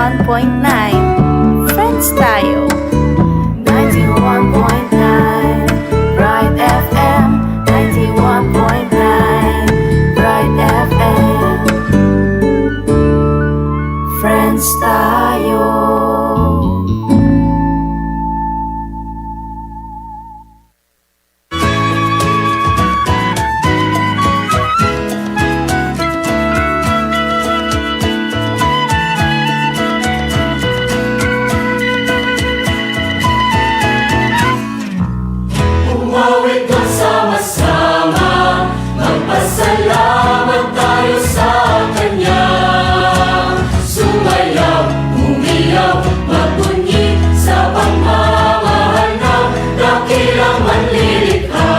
91.9 Friends tayo. 91.9 Bright FM. 91.9 Bright FM. Friends tayo. Umawit na sama-sama, magpasalamat tayo sa Kanya. Sumayaw, umiyaw, magbunyi sa pagmamahal ng dakilang manlilikha.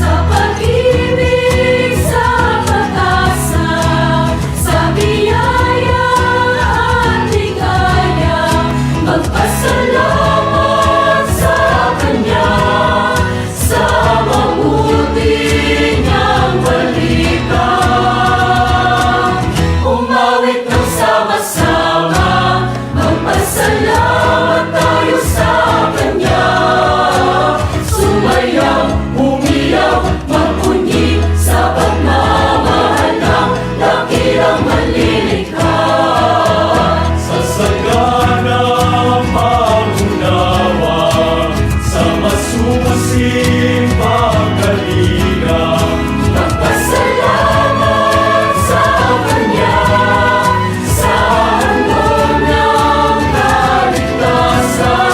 Sa pag-ibig, sa pag-asa, sa biyaya at ligaya, magpasalamat sa Kanya, sa mabuti niyang balita. Umawit ng sama-sama, magpasalamat tayo sa Kanya. Sumayaw, umiyaw, magbunyi sa pagmamahal ng dakilang manlilikha. Sa saganang pangunawa, sa masusing pagkalinga, magpasalamat sa Kanya, sa handog ng kaligtasan.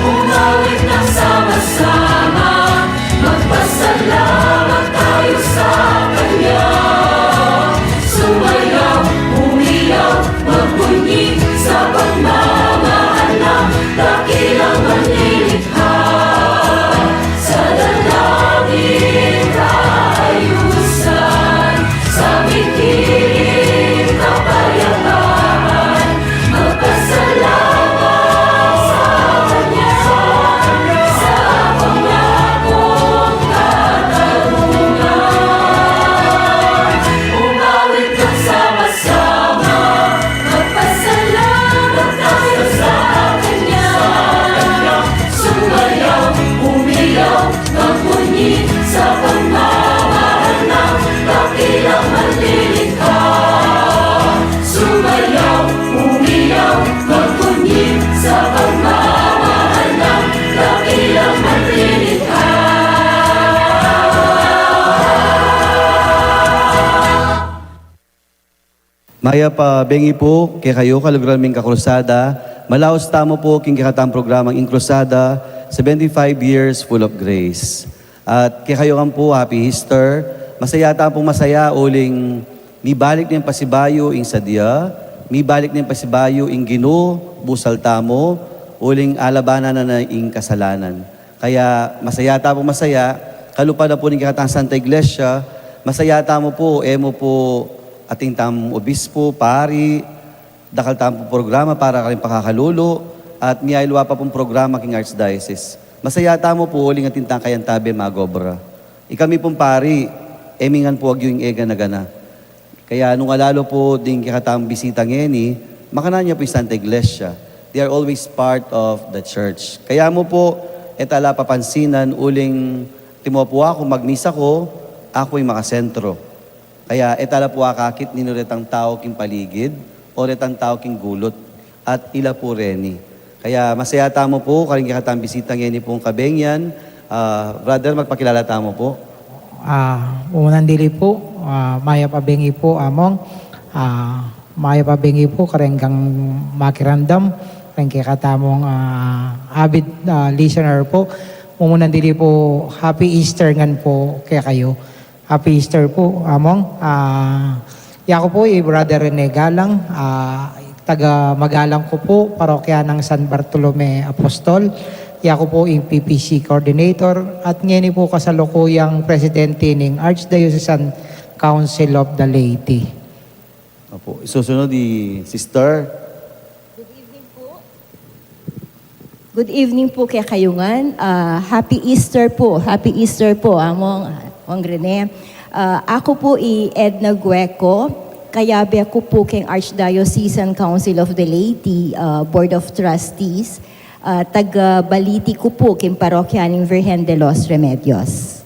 Umawit ng sama-sama, magpasalamat tayo sa Kanya. Sumayaw, umiyaw, magbunyi sa pagmamahal ng dakilang manlilikha. Sa dalangin kaayusan, sa mikiling kapayapaan, magpasalamat sa Kanya, sa pangakong katarungan. Umawit ng sama-sama, magpasalamat tayo sa Kanya. Sumayaw, umiyaw, magbunyi sa pagmamahal ng dakilang manlilikha. Sumayaw, umiyaw, magbunyi sa pagmamahal ng dakilang manlilikha. Maya pa bengi po, kay kayo kaluguran ming kakrusada, malaos tamo po king kakatang programang Inkrusada, 75 years full of grace. At kay kayo kan po, Happy Easter, masaya pong masaya uling mibalik niyang pasibayo ing sadya, mibalik niyang pasibayo ing Ginoo, busal tamo, uling alabanan na ing kasalanan. Kaya masaya pong masaya, kalupa na po ning kakatang Santa Iglesia, masaya tamo po, emo po, ating tam obispo, pari, dakal tam po programa para kaling pakakalulo, at miyailwa pa pong programa king Archdiocese. Masaya tamo po uling ating tangkayan tabi magobra. Ikami pong pari, emingan po wag yung ega na gana. Kaya nung alalo po ding kakatam bisita ngeni, makana niya po yung Santa Iglesia. They are always part of the church. Kaya mo po, etala papansinan uling timo po ako, magmisa ko, ako'y makasentro. Kaya etala po akakit ninuretang tao king paligid o retang tao king gulot at ila po reni. Kaya masaya tamo po, karing kikatang bisita ngayon pong kabengyan. Brother, magpakilala tamo po. Unang dili po, maya pabengi po among. Maya pabengi po karenggang makirandam, kareng kikatamong avid listener po. Unang dili po, Happy Easter ngan po kaya kayo. Happy Easter po, among. Yako po, Brother Rene Galang, taga Magalang ko po, parokya ng San Bartolome Apostol. Yako po, yung PPC Coordinator, at ngayon po kasalukuyang Presidente ng Archdiocesan Council of the Laity. Opo, isusunod di Sister. Good evening po kay Kayungan. Happy Easter po. Happy Easter po, among Rene. Ako po Edna Gueco, kayabi ako po keng Archdiocesan Council of the Laity, Board of Trustees, taga-baliti ko po keng Parokyaning Virgen de los Remedios.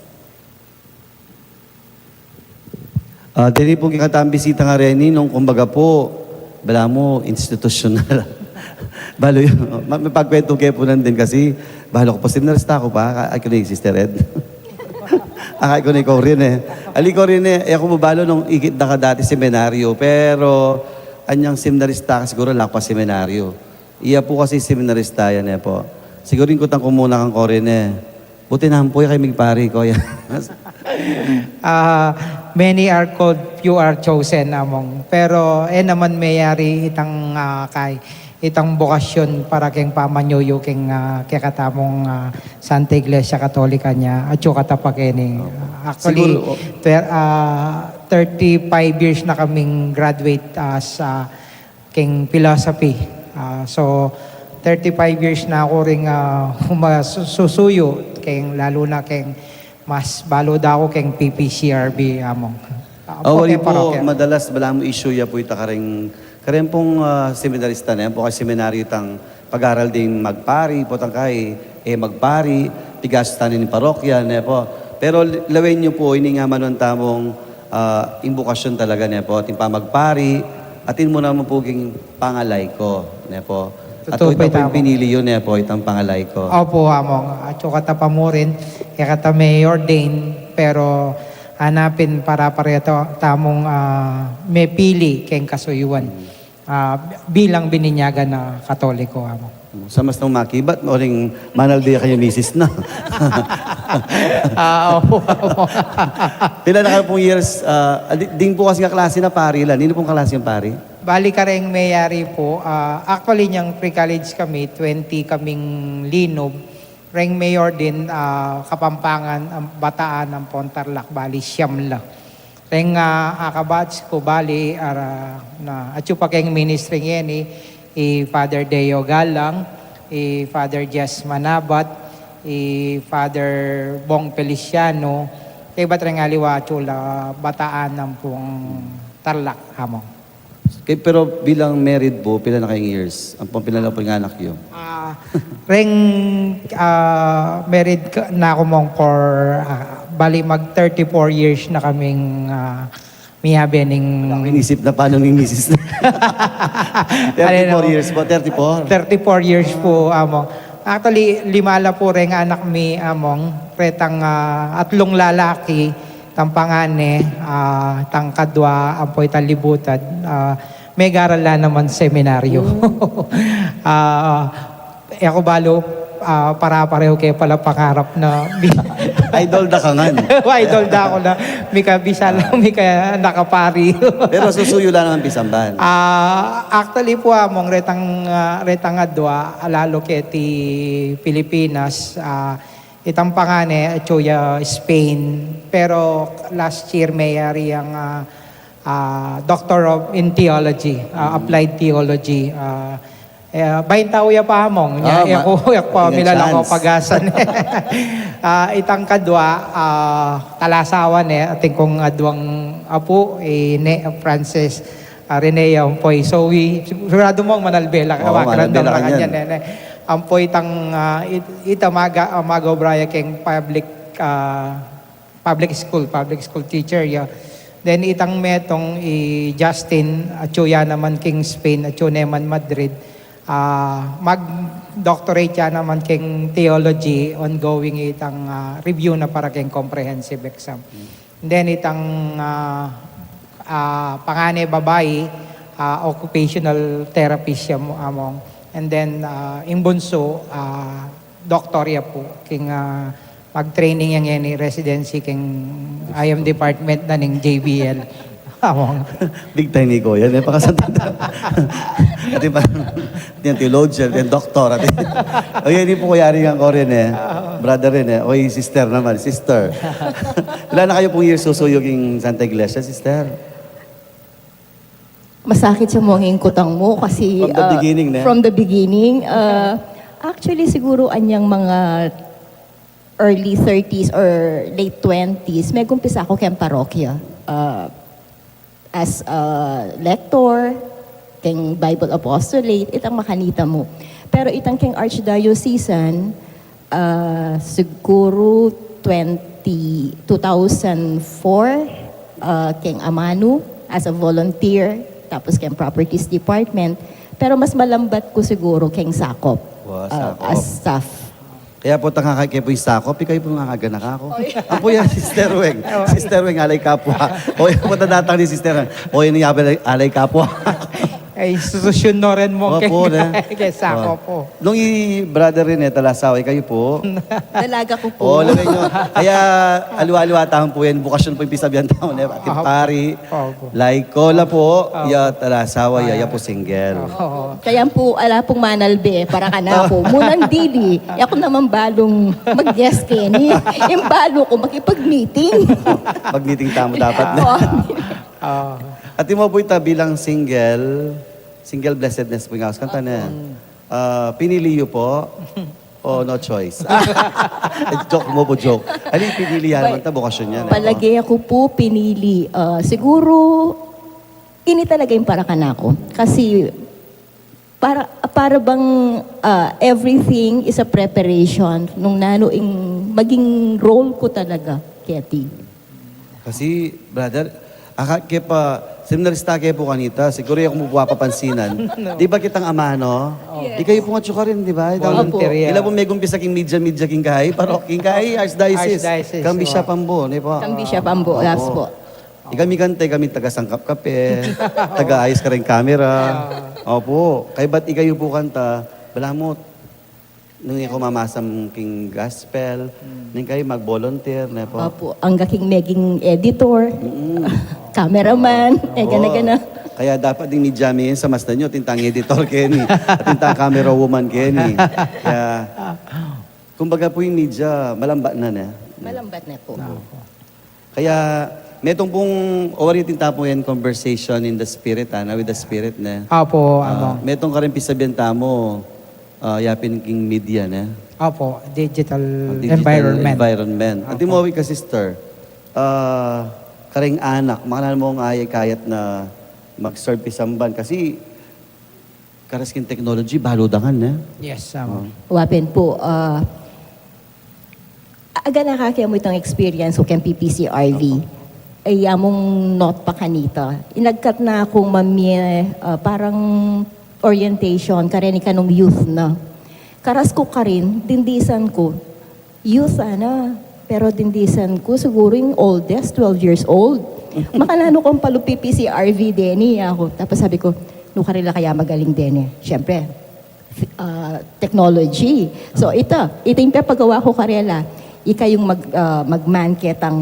Dili po kikatang bisita nga rin nung kumbaga po, bala mo, institutional. Balo yun, may pagkwento kayo po nandun kasi, balo ko po, seminarista ko pa, ako na yung Sister Ed. Akay ko na ikaw rin eh. Ali ko rin eh, ako mo balo nung ikit na ka dati seminaryo, pero anyang seminarista ka siguro lang pa seminaryo. Iya po kasi seminarista yan eh po. Siguro rin ko tang kumuna kang ko rin eh. Buti naman po yung kay Migpari ko yan. Many are called, few are chosen among. Pero naman mayari itang kay itang bokasyon para keng pamanyuyo keng katamong Santa Iglesia Katolika niya at yung katapakeni. Actually, Siguro, 35 years na kaming graduate as keng philosophy. So 35 years na ako ring susuyo keng lalo na keng mas balo da ako keng PPCRB among. Wali keng po, parokya. madalas bala mo issue ya po ita karen pong seminarista na yan po kasi seminaryo tang pag-aral din magpari po tang kay magpari, tigas tanin ng parokya na po. Pero lawin niyo po, ini nga man ang tamong imbukasyon talaga na po, timpa magpari, atin mo naman po king pangalay ko na po. At Totoo ito pa po yung tama. pinili yun na po, itang pangalay ko. Opo, among. At yung katapa mo rin, kaya kata may ordain, pero hanapin para pareto tamong may pili keng kasuyuan. Bilang bininyagan na Katoliko, among. Sa mas nung makibat, oring manal di kayo misis na. Opo, among. Pila na kayo pong years, din po kasi nga klase na pari lang. Nino pong klase yung pari? Bali ka rin mayari po. Actually, niyang pre-college kami, 20 kaming linob. Ring mayor din, Kapampangan, ang Bataan, ang Pontarlac, bali siyam lang. Ring akabats ko, bali, na, at yung pakeng ministry ngayon, Father Deo Galang, Father Jess Manabat, Father Bong Feliciano, kay Batrang Aliwa, Chula, Bataan ng pong Tarlac, among. Pero bilang married po, pila na kayong years? Ang pinala po yung anak yun. Ring married na ako mong for bali mag 34 years na kaming mihabening Inisip na paano ng misis na. 34 years po, 34. 34 years po among. Actually, limala po rin anak mi among pretang atlong lalaki tampangane tang kadwa ampoy talibutad may garala naman seminaryo. Ako balo para pareho kayo pala pangarap na Idol da ka nga. idol da ako na mika bisala mika nakapari. Pero susuyo lang ang pisamban. Actually po among retang adwa lalo keti Pilipinas itang pangane choya Spain pero last year mayari ang Doctor in Theology, Applied Theology. Bayin tao ya pa among. Ako pa milala ko pagasan. Itang kadwa, talasawan ating kong adwang apo, Francis Renea Ampoy. So, sigurado mo ang manalbela. Manalbela ka niyan. Ampoy itang Amaga Obraya keng public school teacher. Then itang metong Justin Achuya naman king Spain, Achuneman Madrid. Mag-doctorate siya naman king theology, ongoing itang review na para king comprehensive exam. Then itang pangane babae, occupational therapist siya among. And then in bunso, doctorya po king mag-training yang yan residency king IM department na ning JBL. Among. Big time ni ko. Yan, pakasanta. Ati pa, yan, theologian, yan, doktor. O yan, hindi po kuyari nga ko rin Brother rin O sister naman, sister. Wala na kayo pong years susuyog yung Santa Iglesia, sister? Masakit sa mga ingkutang mo kasi From the beginning, ne? From the beginning. Actually, siguro anyang mga early 30s or late 20s, may gumpisa ako kayang parokya. as a lector, keng Bible Apostolate, itang makanita mo. Pero itang keng Archdiocesan, siguro 2004, keng Amanu as a volunteer, tapos keng Properties Department. Pero mas malambat ko siguro keng Sakop, Wow, Sakop. as staff. Kaya po tangakay kayo po yung sakop, ikaw po nakaganak ako. Ang po yan, Sister Weng. Sister Weng, alay kapwa. O yan po nadatang ni Sister Weng. O yan yung alay kapwa. Ay, institusyon no rin mo Opo, na. kay Sako po. Nung brother rin Talasaway, kayo po. Dalaga ko po. Oo, lagay nyo. Kaya aliwa-aliwa taon po yan. Bukasyon po yung pisabihan taon. Ating pari. Opo. Laikola po. Ya Talasaway, ya po single. Oo. Kaya po, ala pong manalbe, para ka na po. Munang dili. Ako naman balong mag-yes Kenny. Yung balo ko, makipag-meeting. Pag-meeting tamo dapat na. Oo. Ah, At mo po ita bilang single blessedness po yung house. Kanta na yan. Pinili niyo po o no choice? Joke mo po, joke. Ano yung pinili yan? Manta, bukasyon yan. Palagi ako po pinili. Siguro, ini talaga yung para ka na ako. Kasi, para bang everything is a preparation nung maging role ko talaga, Ketty. Kasi, brother, kaya pa, seminarista kayo po kanita, siguro yung mapapansinan. Di ba kitang ama, no? Di kayo po nga tsuka rin, di ba? Volunteer yan. Ila po may gumpisa king media king kahay, parok king kahay, Archdiocese. Archdiocese, Kambi siya wow. pambo, di ba? Kambi siya pambo, Opo. labs po. Kami kante, kami taga-sangkap kape, taga-ayos ka rin camera. Opo, kay ba't ikayo po kanta, wala mo, nung ako mamasam king gospel, nung kayo mag-volunteer, na po. Opo, ang gaking meging editor, cameraman, gana-gana. Kaya dapat din media min sa mas nyo, tintang editor Kenny, at tintang camera woman Kenny. Kaya, kumbaga po yung media, malamba na na. Malambat na po. Kaya, metong pong orientin tapo yan conversation in the spirit, na with the spirit na. Opo, Metong ka rin pisabihan tamo, yapin king media na. Opo, digital, Digital environment. At mo ka sister, karing anak, makanan mo ang ayay kayat na mag-serve pisamban. Kasi, karaskin technology, baludangan na. Yes, Wapen po, aga nakakaya mo itong experience ko kang PPCRV. Ay among not pa kanita. Inagkat na akong parang orientation, kareni ka nung youth na. Karas ko ka rin, dindisan ko. Youth pero dindisan ko siguro yung oldest, 12 years old. Makanano kong palu PPCRV Denny ako. Tapos sabi ko, nukarila kaya magaling Denny. Siyempre, technology. So ito yung pagawa ko karela. Ika yung mag-manket ang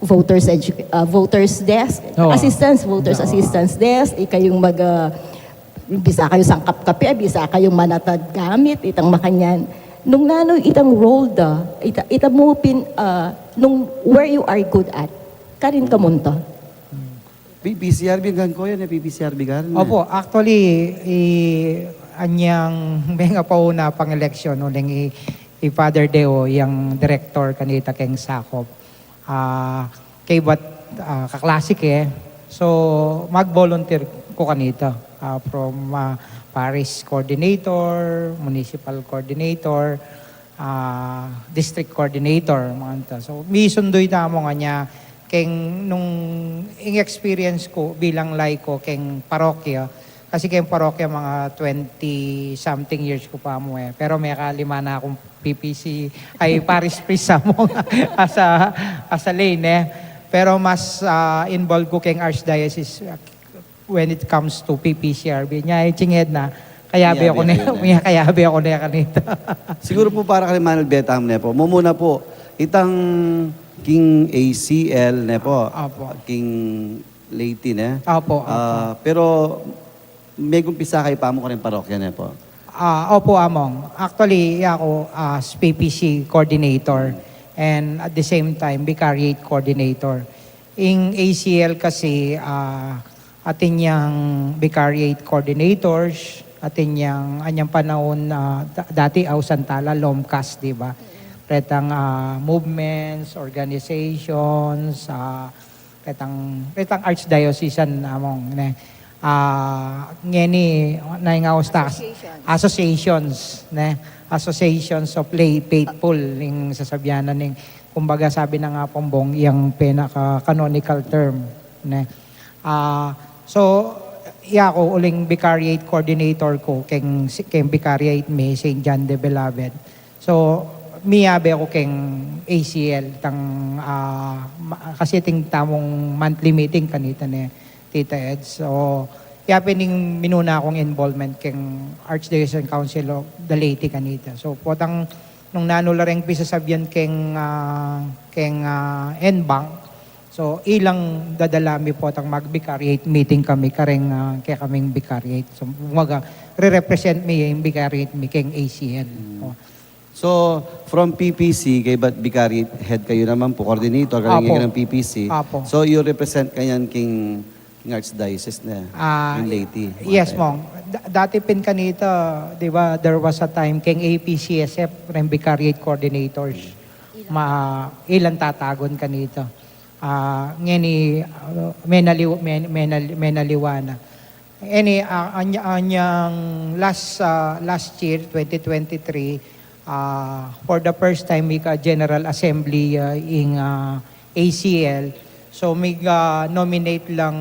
voters desk, voters assistance desk. Ika yung bisa kayo sangkap kape, bisa kayong manatad gamit, itang makanyan. Nung itang role ita mo nung where you are good at, karin ka munta. PPCRB gan ko yan, PPCRB gan. Opo, actually, anyang may nga pa una pang eleksyon, uling Father Deo, yung director kanita keng Sakop. Kay ba't kaklasik So, mag-volunteer ko kanita. From parish coordinator, municipal coordinator, district coordinator. Mga so, may sundoy tamo nga niya keng nung experience ko bilang laiko keng parokya. Kasi keng parokya mga 20-something years ko pa mo Pero may kalima na akong PPC, ay parish priest mo as a lane Pero mas involved ko keng Archdiocese when it comes to PPCRB. Nya chinged na. Kayabi ako na kanita. Siguro po para kay Manuel Betam na po. Mumuna po, itang King ACL na po. Apo. King Leyte na. Opo. Pero may gumpisa kayo pa mo ka rin parokya na po. Opo, Among. Actually, ako as PPC coordinator and at the same time, vicariate coordinator. In ACL kasi, atin yung vicariate coordinators, atin yung anyang panahon dati Santala, Lomcas, di ba? Pretang movements, organizations, Retang archdiocesan among ne. Ngeni naingaw sta associations ne. Associations of lay faithful ning sasabihanan ning kumbaga sabi na nga pombong yung pinaka canonical term ne. So ko uling vicariate coordinator ko keng vicariate me St. John the Beloved. So miyabe ako keng ACL tang kasi ting tamong monthly meeting kanita ni Tita Ed. So ning minuna akong involvement keng Archdiocesan Council of the Leyte kanita. So potang nung nanulareng pisasabihan keng NBank. So ilang dadalami po tang mag-vicariate meeting kami kareng kaya kaming vicariate. So umaga re-represent me yung vicariate me keng ACL. So, from PPC, kay ba't vicariate head kayo naman po, coordinator, Apo. kayo ng PPC. Apo. So, you represent kayan king Archdiocese na, in Leyte. Yes, Mong. Dati pin kanito, di ba, there was a time king APCSF, rin vicariate coordinators. Ilan tatagon kanito. Ngeni, may naliwana. Anyang last year, 2023, for the first time may General Assembly in ACL. So may nominate lang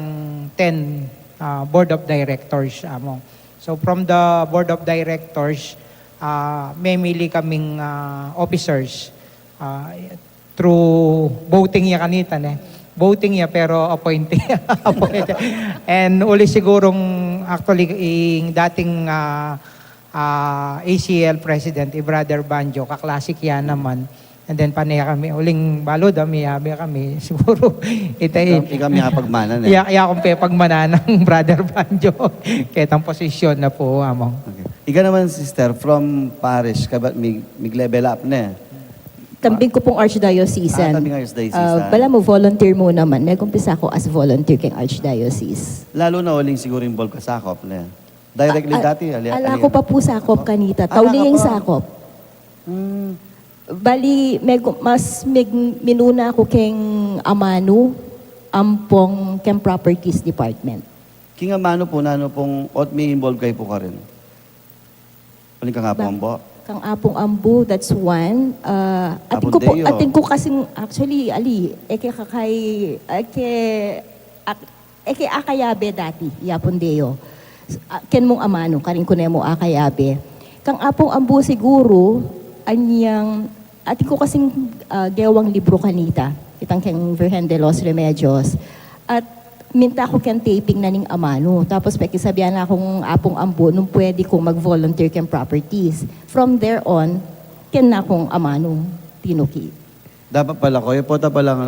10 Board of Directors among. So from the Board of Directors, may mili kaming officers through voting niya kanita ne. Voting niya pero appointing. And uli sigurong actually yung dating ACL President, Brother Banjo, kaklasik yan naman. And then panaya kami, uling balod, miyabi kami, siguro itay. Ikaw may pagmanan eh. Iya akong pepagmana ng Brother Banjo. Ketang posisyon na po, among. Okay. Ika naman, sister, from parish, ka ba't may level up na eh? Tambing ko pong Archdiocesan. Tambing Archdiocesan. Bala mo, volunteer mo naman. Nag-umpisa ako as volunteer keng Archdiocese. Lalo na uling siguro involved ka sakop na eh. Directly dati, Ala ko pa po sakop kanita. Tauling sakop. Bali, mas minuna ako keng Amano, ampong keng Properties Department. King Amano po, nano pong, at may involved kayo po ka rin? Uling ka nga po, ambo? Kang Apong Ambu, that's one. Apondeo. Atin ko kasing, actually, akayabe dati, Yapondeo. Ken mong Amano, karin ko na mo akayabe. Kang Apong Ambu siguro, anyang, atin ko kasing gewang libro kanita, kitang keng Virgen de los Remedios. At minta ko ken taping na ning Amano. Tapos pakisabihan na akong Apong Ambu nung pwede kong mag-volunteer ken properties. From there on, ken na akong Amano, tinuki. Dapat pala ko, pota pala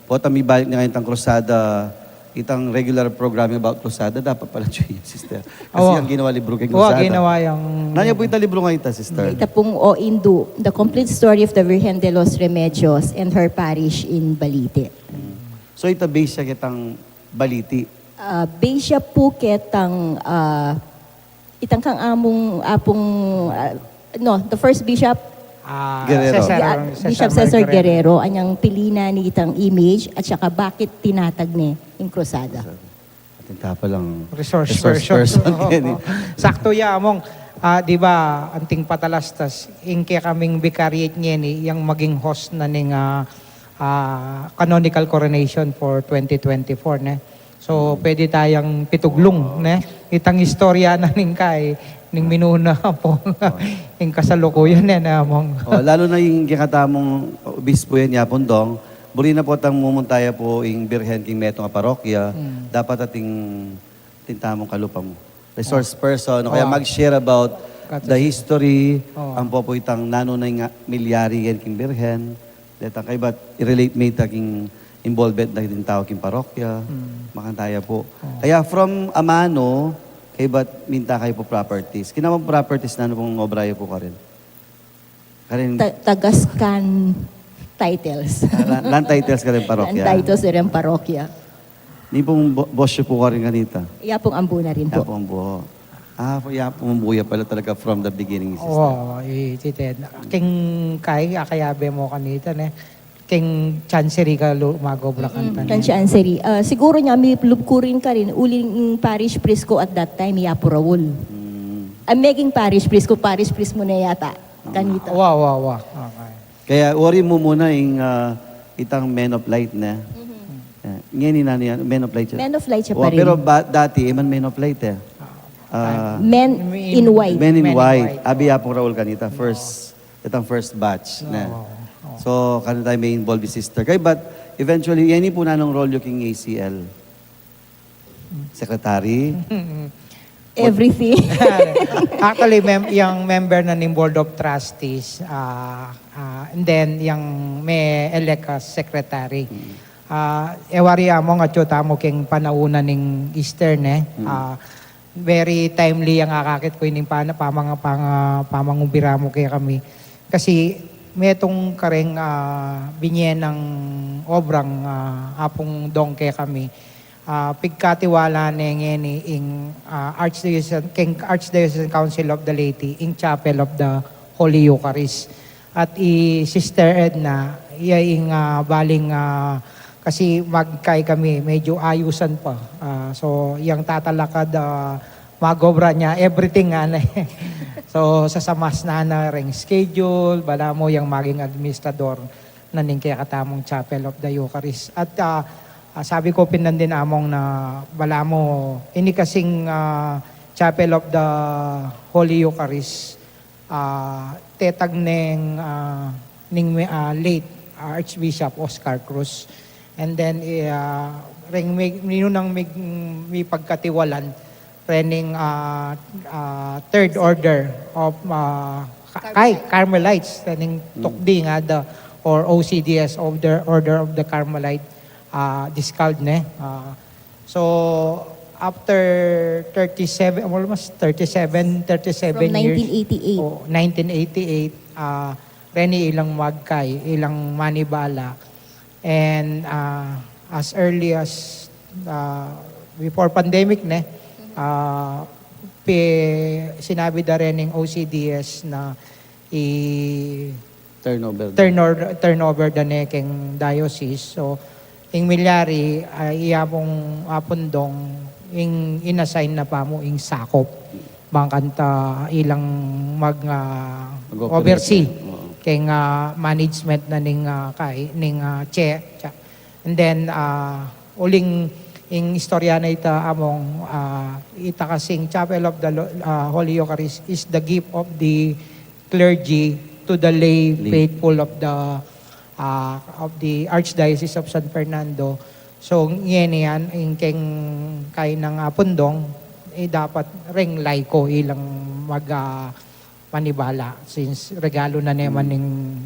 pota may balik na ngayon tang krusada, itang regular programming about krusada, dapat pala siya, sister. Kasi ang ginawa libro kay krusada. Ginawa yung... Nanya po itang libro ngayon ta, sister. Ita pong O Indu, The Complete Story of the Virgen de los Remedios and Her Parish in Balite. So ita base siya kitang baliti. Base siya po ketang itang kang the first bishop, Guerrero. Bishop Cesar Guerrero, anyang pilina ni itang image at saka bakit tinatag ni yung krusada. Ating tapa lang. Resource person. Oo. Sakto ya among di ba anting patalastas ingke kaming vicariate ngeni yang maging host na ning canonical coronation for 2024 ne. So pwede tayang pituglong ne. Itang istorya na ning kay ning minuna po ing kasalukuyan na among. Lalo na yung kikatamong obispo yan yapon dong. Buri na po tang mumuntaya po yung Birhen king metong parokya. Dapat ating tintamong kalupa mo. Resource person, o kaya mag-share about the history, ang po itang nano na yung milyari yan king Birhen. Datang kay ba't i-relate may taking involvement na yung tao king parokya. Makantaya po. Kaya from Amano, kay ba't minta kayo po properties? Kinamang properties na ano pong obrayo po ka rin? Karin, Tagaskan titles. land titles ka rin parokya. Land titles rin parokya. Ni pong boss po ka rin kanita. Iya pong Ambu na rin po. Yapong buho. Yapong buya pala talaga from the beginning. Sister. Oo, itited. King kay akayabe mo kanita ne. king chancery ka magobra kanta. Kan siya answeri. Siguro niya, may lubkurin ka rin, uling parish priest ko at that time, Yapo Raul. Ang maging parish priest ko, parish priest mo na yata. Kanito. Wow. Okay. Kaya ori mo muna yung itang Men of Light na. Ngayon na yan, Men of Light siya. Men of Light siya Oh, pa rin. pero dati, man Men of Light eh. Men in white. Men in Men in White. White. Abi Apong Raul kanita. Itang first batch na. So, kanita may involved sister. Kaya but, eventually, yan po na nung role yung king ACL. Secretary. Everything. Actually, yung member na ng Board of Trustees, and then yung may elect as secretary. Ewari among at mo king panauna ning Eastern very timely ang akakit ko ining pamangubira mo kaya kami. Kasi may itong kareng binye ng obrang apong dong kaya kami. Pigkatiwala na ngeni ing Archdiocese Council of the Laity ing Chapel of the Holy Eucharist. At Sister Edna, ing baling kasi magkay kami, medyo ayusan pa. So, yung tatalakad, magobra niya, everything nga na So, sasamas na ring schedule, bala mo yung maging administrador na ning kaya katamong Chapel of the Eucharist. At sabi ko pinandin among na bala mo, ini kasing Chapel of the Holy Eucharist, tetag ning late Archbishop Oscar Cruz. And then, nang may pagkatiwalan, rening third order of Carmelites, rening tukdi nga or OCDS, of the Order of the Carmelite, discalled ne. So, after 37 From years. 1988. 1988, Reni ilang magkay, ilang manibala. And as early as before pandemic sinabi da rin ng OCDS na turnover da nekeng diocese. So, ing milyari, iyamong apundong, ing inassign na pa mo ing sakop. Bangkanta ilang oversee keng management na ning che. And then uling ing istorya na ita among ita kasing Chapel of the Holy Eucharist is the gift of the clergy to the lay faithful of the Archdiocese of San Fernando. So yan ing keng kay ng pundong dapat ring laiko ilang manibala since regalo na naman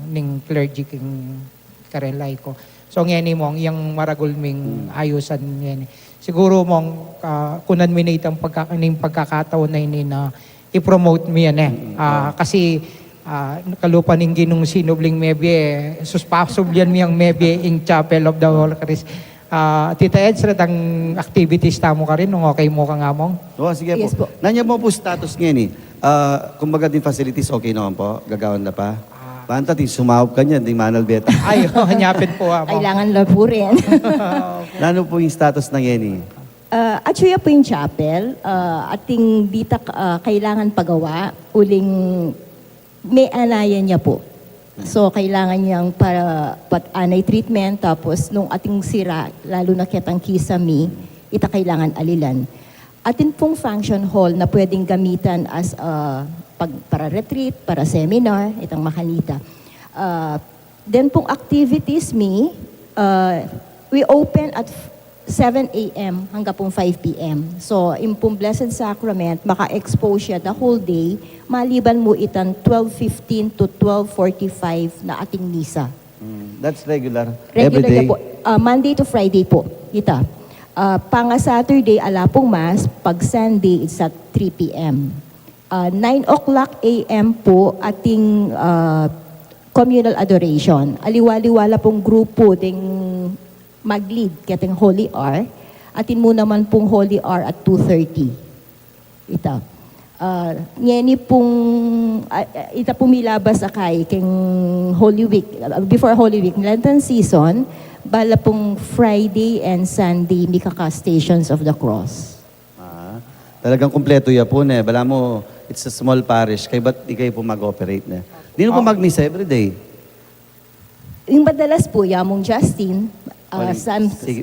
ning clergy king karelay ko. So ngeni mong yung maragulming ayusan ngeni. Siguro mong kunan mi itang pagkakataon na ini na i-promote mi yan kasi kalupa ning ginung sinubling maybe suspasubyan mi ang maybe in Chapel of the Holy Eucharist. Tita Ed, sa tang activities tamo ka rin nung okay mo ka nga mong? Oo, sige Yes po. po. Nanya mo po status ngayon kumbaga din facilities, okay naman po? Gagawan na pa? Panta, din sumahop ka niyan, di manal beta. Ay, hanyapin po mong. Kailangan lang po rin. Lano po yung status ng Yeni? Actually, po yung chapel, ating dita kailangan pagawa, uling may anayan niya po. So, kailangan niyang anay treatment, tapos nung ating sira, lalo na kitang kisami, ita kailangan alilan. Atin pong function hall na pwedeng gamitan as para retreat, para seminar, itang makanita. Then pong activities we open at 7 a.m. hanggang pong 5 p.m. So, in pong Blessed Sacrament, maka-expose siya the whole day, maliban mo itan 12:15 to 12:45 na ating misa. That's regular? Regular Every day? na po. Monday to Friday po. Ita. Pang Saturday, ala pong mass. Pag Sunday, it's at 3 p.m. 9 o'clock a.m. po ating communal adoration. Aliwaliwala pong grupo ding mag-lead kating Holy Hour. Atin mo naman pong Holy Hour at 2:30. Ito. ngeni pong ita pumilabas akay keng Holy Week, before Holy Week, Lenten season, bala pong Friday and Sunday, mikaka Stations of the Cross. Talagang kumpleto ya po ne. Bala mo, it's a small parish. Kaya ba't di kayo po mag-operate ne? Di po mag-misa everyday. Yung madalas po, yamong Justin,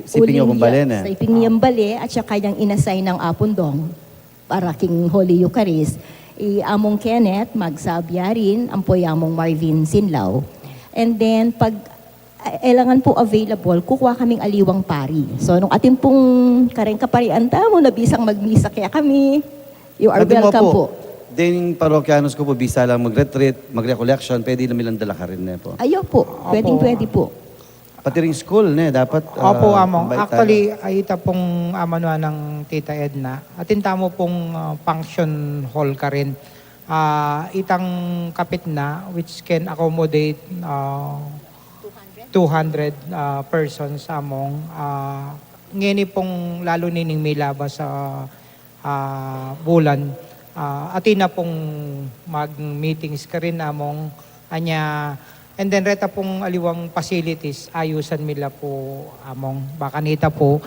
Sipin niyo kung bale na. Sipin niyang bale at saka yung inassign ng Apondong para king Holy Eucharist. Among Kenneth, magsabya rin, ampoy among Marvin Sinlaw. And then, pag kailangan po available, kukuha kaming aliwang pari. So, nung ating pong kareng kaparian mo, nabisang magmisa kaya kami. You are Sabi mo welcome po. Din parokyanos ko po, bisa lang mag-retreat, mag-recollection, pwede na milang dala ka rin ne po. Ayaw po. Pwede po. Pati ring school ne, dapat Opo, among. invite Actually, ay ita pong amanuan ng Tita Edna. Atin tamo pong function hall ka rin. Itang kapit na, which can accommodate 200 persons among. Ngini pong lalo nining may labas sa bulan. Atin na pong mag-meetings ka rin among anya. And then reta pong aliwang facilities, ayusan nila po among. Baka nita po,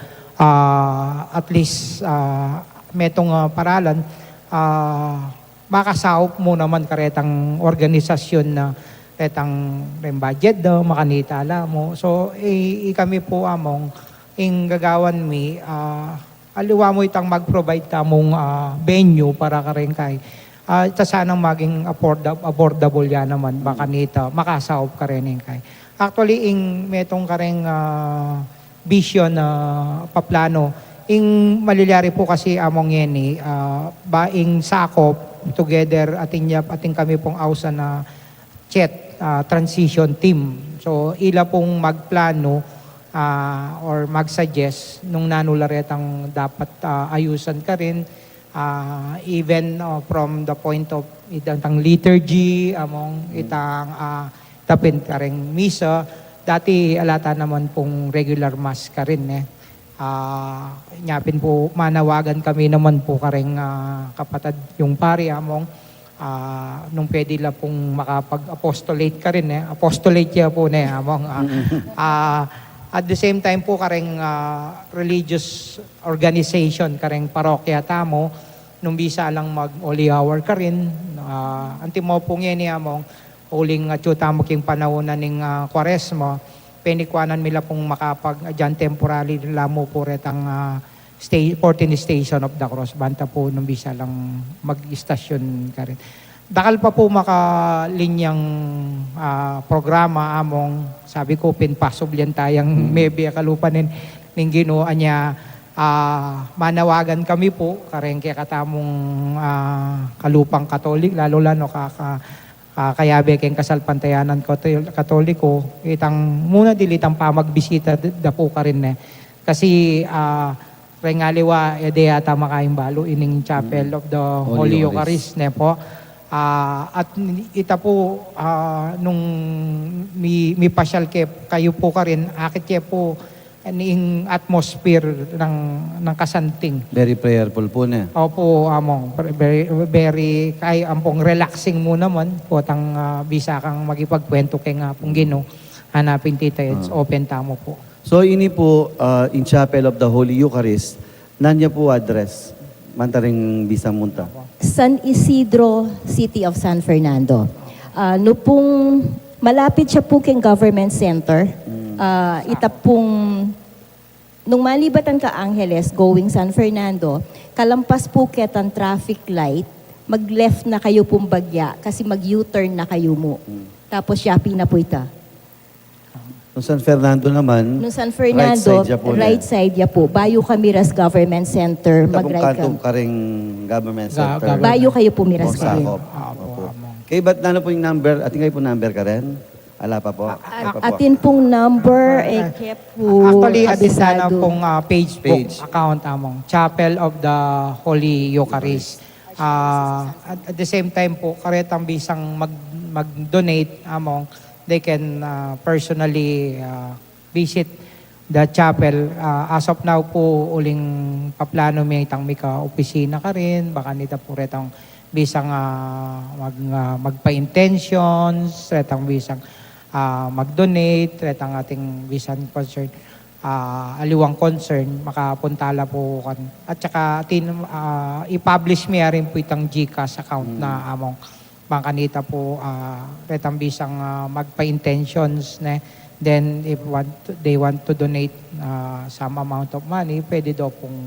at least metong paralan, makasaup mo naman karetang organisasyon na retang budget daw, makanita alam mo. So, kami po among, gagawan mi, aliwa mo itang mag-provide tamong venue para karen kay. Ito sanang maging affordable yan naman, baka nito, makasaop ka rin kay. Actually, metong kareng vision na paplano, malilari po kasi among yeni, baing sakop, together, ating kami pong ausa na chat, transition team. So, ila pong magplano or mag-suggest nung nanularetang dapat ayusan ka rin, even from the point of itang liturgy, among itang tapin ka rin misa, dati alata naman pong regular mass ka rin nyapin po, manawagan kami naman po ka rin kapatid yung pari among nung pwede lang pong makapag-apostolate ka rin apostolate niya po among at the same time po kareng religious organization, kareng parokya tamo, nung bisa lang mag-holy hour ka rin. Anti mo po ngayon among uling tamo king panahon ng Kwaresma, penikwanan nila pong makapag-adyan temporary nila mo po retang 14 Station of the Cross. Banta po nung bisa lang mag-istasyon ka rin. Dakal pa po makalinyang programa among, sabi ko, pinpasoblan tayang maybe akalupanin ng Ginoo niya. Manawagan kami po, kareng kaya katamong kalupang Katolik, lalo kayabe kayong kasalpantayanan Katoliko, itang muna dilitang pa magbisita da po ka rin Kasi rengaliwa, yata makaing balo ining Chapel of the Holy Eucharist po. At ita po nung may pasyal kayo po ka rin, akit kayo po ang atmosphere ng kasanting. Very prayerful po ne. Opo, among very kay ampong relaxing mo naman po tang bisa kang magipagkwento kay nga pong Ginoo. Hanapin Tita, it's open tamo po. So ini po in Chapel of the Holy Eucharist, nanya po address? Mantaring bisa munta. San Isidro, City of San Fernando. No pong malapit siya po keng government center. Ita pong nung malibatan ka Angeles going San Fernando, kalampas po ketan traffic light, mag-left na kayo pong bagya kasi mag-U-turn na kayo mo. Tapos Shopee na po ita. Nung San Fernando naman, No San Fernando, right side ya po. Bayo Camiras Government Center, mag-right kantong ka. karing government center. Bayo kayo pumiras Opo, kayo. sakop. Opo. Kaya ba't na po yung number? Ating kayo po number ka rin? Ala pa po. Atin pong number, kept po Actually, atin sana kabisado. pong Facebook Page. account among Chapel of the Holy Eucharist. At the same time po, karetang bisang mag-donate among, they can personally visit the chapel. As of now po, uling paplano may itang mika opisina ka rin, baka nita po retang bisang magpa-intentions, retang bisang mag-donate, retang ating bisan concern, aliwang concern, makapuntala po kan. At saka i-publish mi rin po itang GCash account na among bangkanita po retang bisang magpa-intentions ne. Then if they want to donate some amount of money, pwede daw pong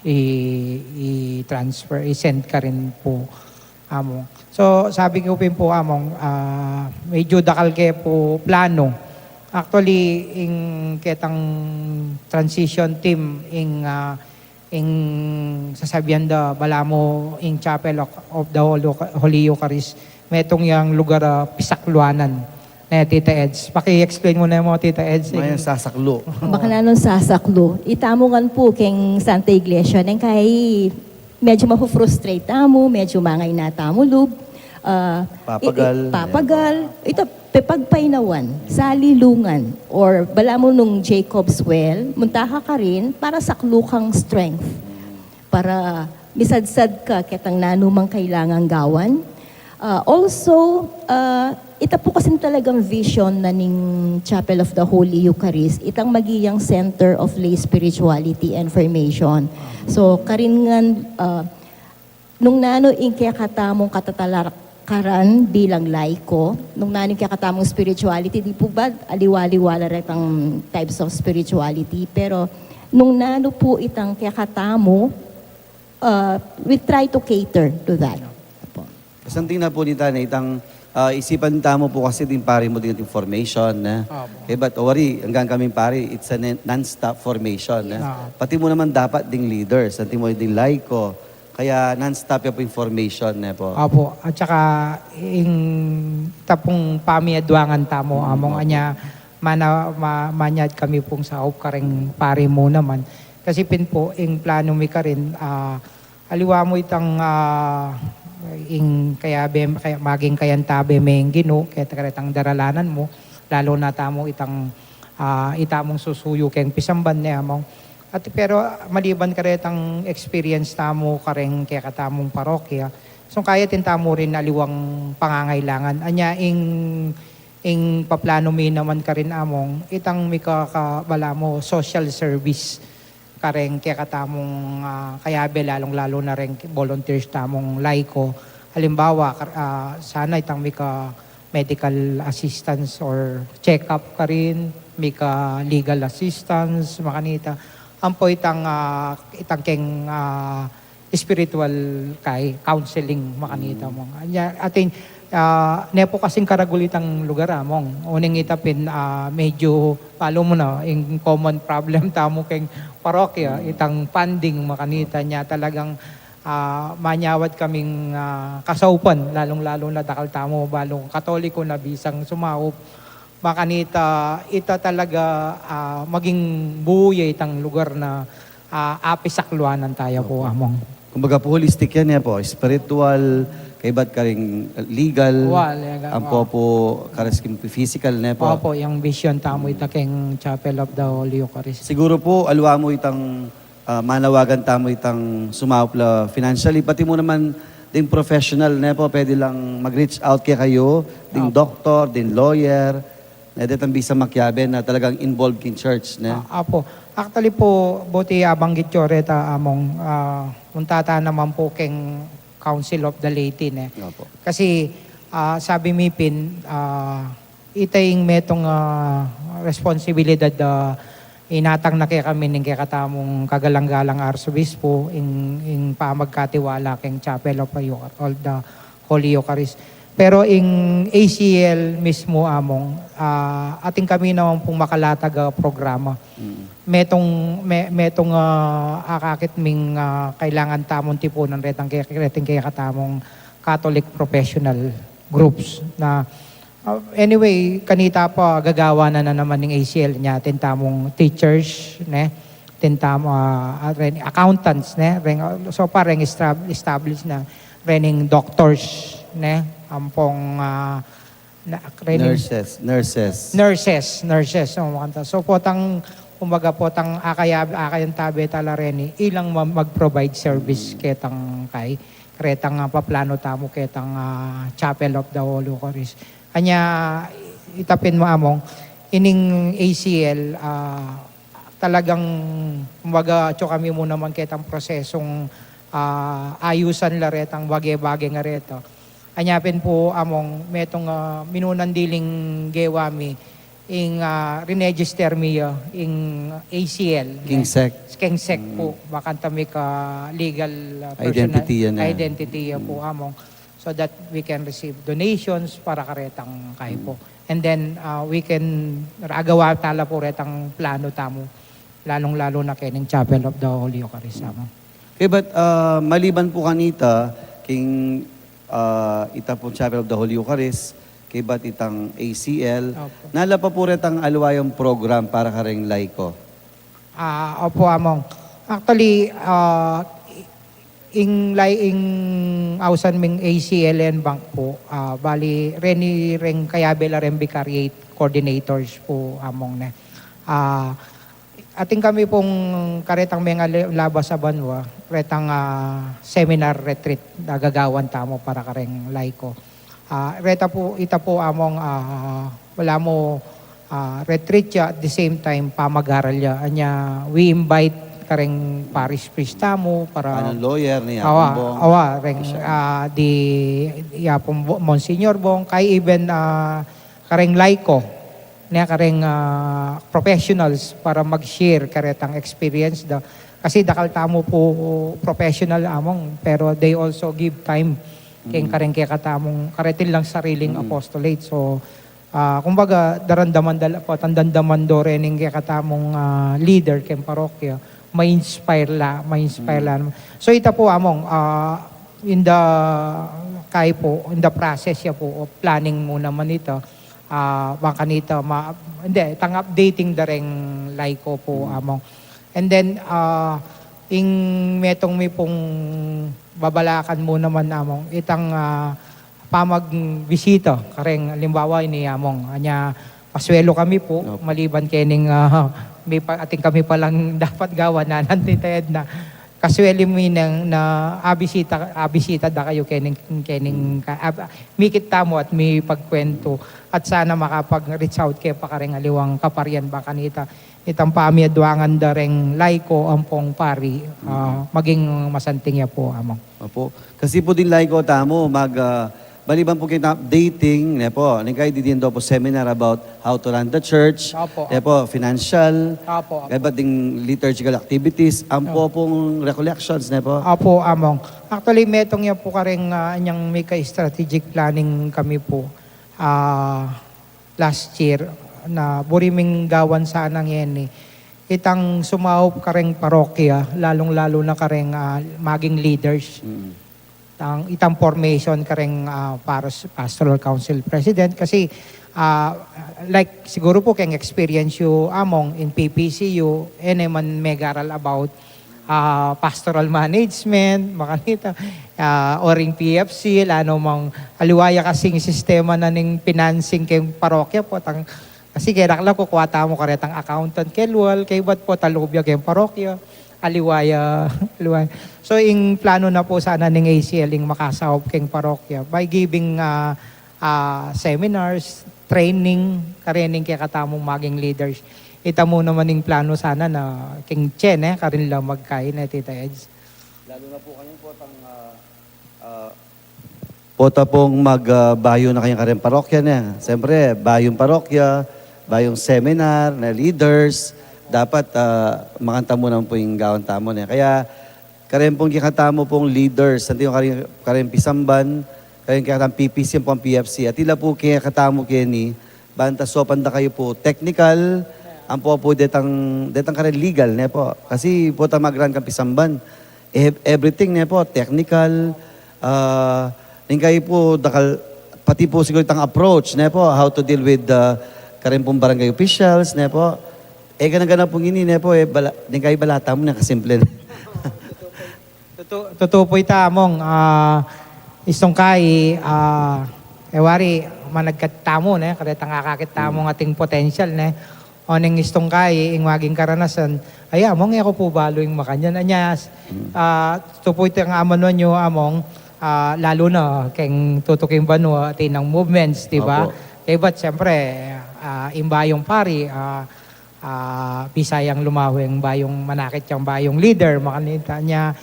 i-transfer, i-send ka rin po among. So sabi ko po among medyo dakal kaya po plano. Actually, in ketang transition team, in sasabihan da balamo in Chapel of the Holy Eucharist, metong yang lugar Pisakluanan. Na Tita Eds. Paki-explain mo na mo, Tita Eds. May sasaklo. Baka na nung sasaklo. Itamungan po keng Santa Iglesia nang kay medyo mafu-frustrate tamo, medyo mangay na tamo lub. Papagal. Papagal. Ito, pepagpainawan, salilungan, or bala mo nung Jacob's Well, muntaha ka rin para saklukang strength. Para misadsad ka ketang nanumang kailangang gawan. Also, ito po kasi talagang vision na ning Chapel of the Holy Eucharist, itang magiyang center of lay spirituality and formation. So, karingan, nung nano in kaya katamong katatalakaran bilang laiko, nung nano kaya katamong spirituality, di po ba aliwaliwala rin ang types of spirituality, pero nung nano po itang kaya katamo, we try to cater to that. Kasanting na po nita na itang isipan tamo po kasi din pare mo din information na. Okay, but worry, hanggang kami pare, it's a non-stop formation. Na. Pati mo naman dapat ding leaders, pati mo ding laiko. Kaya non-stop yung information na po. Opo. At saka, tapong pamiadwangan tamo, among anya, manyad kami pong sa kareng pare mo naman. Kasi pin po, plano mi ka rin, aliwa mo itang kaya maging kayantabe may gino kaya karetang daralanan mo lalo na tamo itamong susuyo kayang pisamban niya mo at pero maliban karetang experience tamo kareng kaya katamong parokya so kaya tintamo rin aliwang pangangailangan anya paplano mi naman ka rin among itang mikakabala mo social service kareng kaya katamong kayabe lalong-lalo na rin volunteers tamong laiko. Halimbawa, sana itang mika medical assistance or check-up ka rin, mika legal assistance, makanita. Ampo itang keng spiritual kay counseling makanita mo. Atin, nepo kasing karagulitang lugar among. Uning itapin, medyo, palo mo na, yung common problem tamo keng parokya, itang funding makanita niya talagang manyawad kaming kasaupan, lalong-lalo na dakal tamo, balong katoliko na bisang sumaup. Makanita, ita talaga maging buhay itang lugar na apisakluanan tayo po among. Kumbaga po holistic yan po, spiritual, kaibat ka rin legal, ampo po kariskim physical na po. Opo, yung vision tamo ita keng Chapel of the Holy Eucharist. Siguro po, alwa mo itang manawagan tamo itang sumapla financially, pati mo naman ding professional na po, pwede lang mag-reach out kay kayo, ding doktor, ding lawyer, na ditang bisa makyabe na talagang involved in church. Na. Apo, actually po, buti abanggit yo reta among untata naman po keng Council of the Laity. Opo. Kasi sabi mi pin, itaying metong responsibilidad inatang na kaya kami ng katamong kagalang-galang Arsobispo in pamagkatiwala keng Chapel of the Holy Eucharist. Pero in ACL mismo among, ating kami naman pong makalatag programa. Metong akakit ming kailangan tamong tipunan retang kaya katamong Catholic professional groups na anyway, kanita pa gagawa na naman ng ACL niya, tintamong teachers, tintamong accountants, so parang established na, rening doctors, ampong nurses. So, so potang kumbaga po tang akayan tabi talareni ilang mag-provide service ketang kay kretang paplano tamo ketang Chapel of the Holy Eucharist. Anya itapin mo among ining ACL talagang kumbaga cho kami mo naman ketang prosesong ayusan laretang bagay-bagay nga reto. Anyapin po among metong minunandiling gewami ing renegister miya ing ACL. Kingsec. Po. Bakanta mi ka legal Identity yan, identity po among so that we can receive donations para karetang kay po. And then we can agawa tala po retang plano tamo lalong-lalo na kening Chapel of the Holy Eucharist among. Okay, but maliban po kanita, king ita po Chapel of the Holy Eucharist, kay bat itang ACL, Opo. nala pa po retang alwayong program para karing laiko. Opo among. Actually, ing ausan ming ACLN bank po, bali reni ring kayabela ren vicariate coordinators po among na. Ating kami pong karetang mga labas sa Banwa, retang seminar retreat nagagawan tamo para kareng laiko. Ita po among wala mo retreat ya at the same time pamag-aral ya. Anya we invite kareng parish priest tamo para Lawyer ni Yapong. awa reng di Yapong Monsignor Bong kay even kareng laiko niya kareng professionals para mag-share karetang experience da kasi dakal tamo po professional among pero they also give time kaya kareng kaya katamong karetin lang sariling apostolate. So, kumbaga, darandaman po, tandandaman do rening kaya katamong leader kaya parokya, may-inspire la. So, ita po among, in the process ya po, of planning mo naman ito, baka nito, hindi, updating dareng laiko po among. And then, ing metong may pong babalakan mo naman namong itang pamagbisita kareng limbawa ni among anya paswelo kami po maliban kening may ating kami pa lang dapat gawa na nantitayad na kasweli mi nang na abisita da kayo kening mikit tamo at may pagkwento at sana makapag-reach out kay pa kareng aliwang kaparyan baka nita itang pamiadwangan dareng laiko ampong pari maging masanting ya po among. Opo. Kasi po din laiko tamo, baliban po kita updating, ne po, kayo din po seminar about how to run the church, Opo. ne po, financial, Opo. kaya ba ding liturgical activities, ampo pong recollections, ne po. Apo among. Actually metong ya po kareng anyang may ka-strategic planning kami po last year na buriming gawan sa anang yan itang sumaup kareng parokya lalong-lalo na kareng maging leaders. Itang formation kareng pastoral council president kasi like siguro po keng experience you among in PPCU man megaral about pastoral management makanita or in PFC lano mang aliwaya kasing sistema na ning financing kay parokya po tang kasi kaya nakala ko kuwata mo karetang accountant kelwal kay ba't po talubya kay parokya aliwaya. So, ing plano na po sana ng ACL ing makasahop keng parokya by giving seminars, training, karening kaya katamong maging leaders. Ita mo naman ing plano sana na keng Chen, karin lang magkain na Tita Eds. Lalo na po kanyang pota pong magbayo na kanyang kareng parokya niya. Siyempre, bayong parokya, bayong seminar na leaders, dapat makanta mo naman po yung gawan tamo niya. Kaya, karen pong kikatamo pong leaders, nanti yung karen pisamban, karen kikatamo PPC po ang PFC, at ila po kikatamo kini, banta so panda kayo po technical, ang po detang karen legal niya po. Kasi po ta magran kang pisamban, everything niya po, technical, kayo po, pati po siguro itang approach niya po, how to deal with karen pong barangay officials niya po. Ganang-ganang pong ini niya po, kayo balata mo na kasimple. Totoo po ita among istong kay wari managkat tamo ne karetang akakit tamo ating potential ne oning istong kay, ing maging karanasan, ay among ako po balo yung makanyan. Anyas, tupoy ang amon nyo among, lalo na keng tutukin ba no, tinang movements, di ba? Opo. Kaya ba't siyempre, imbayong pari, Bisayang lumaweng bayong manakit yung bayong leader, makanita niya,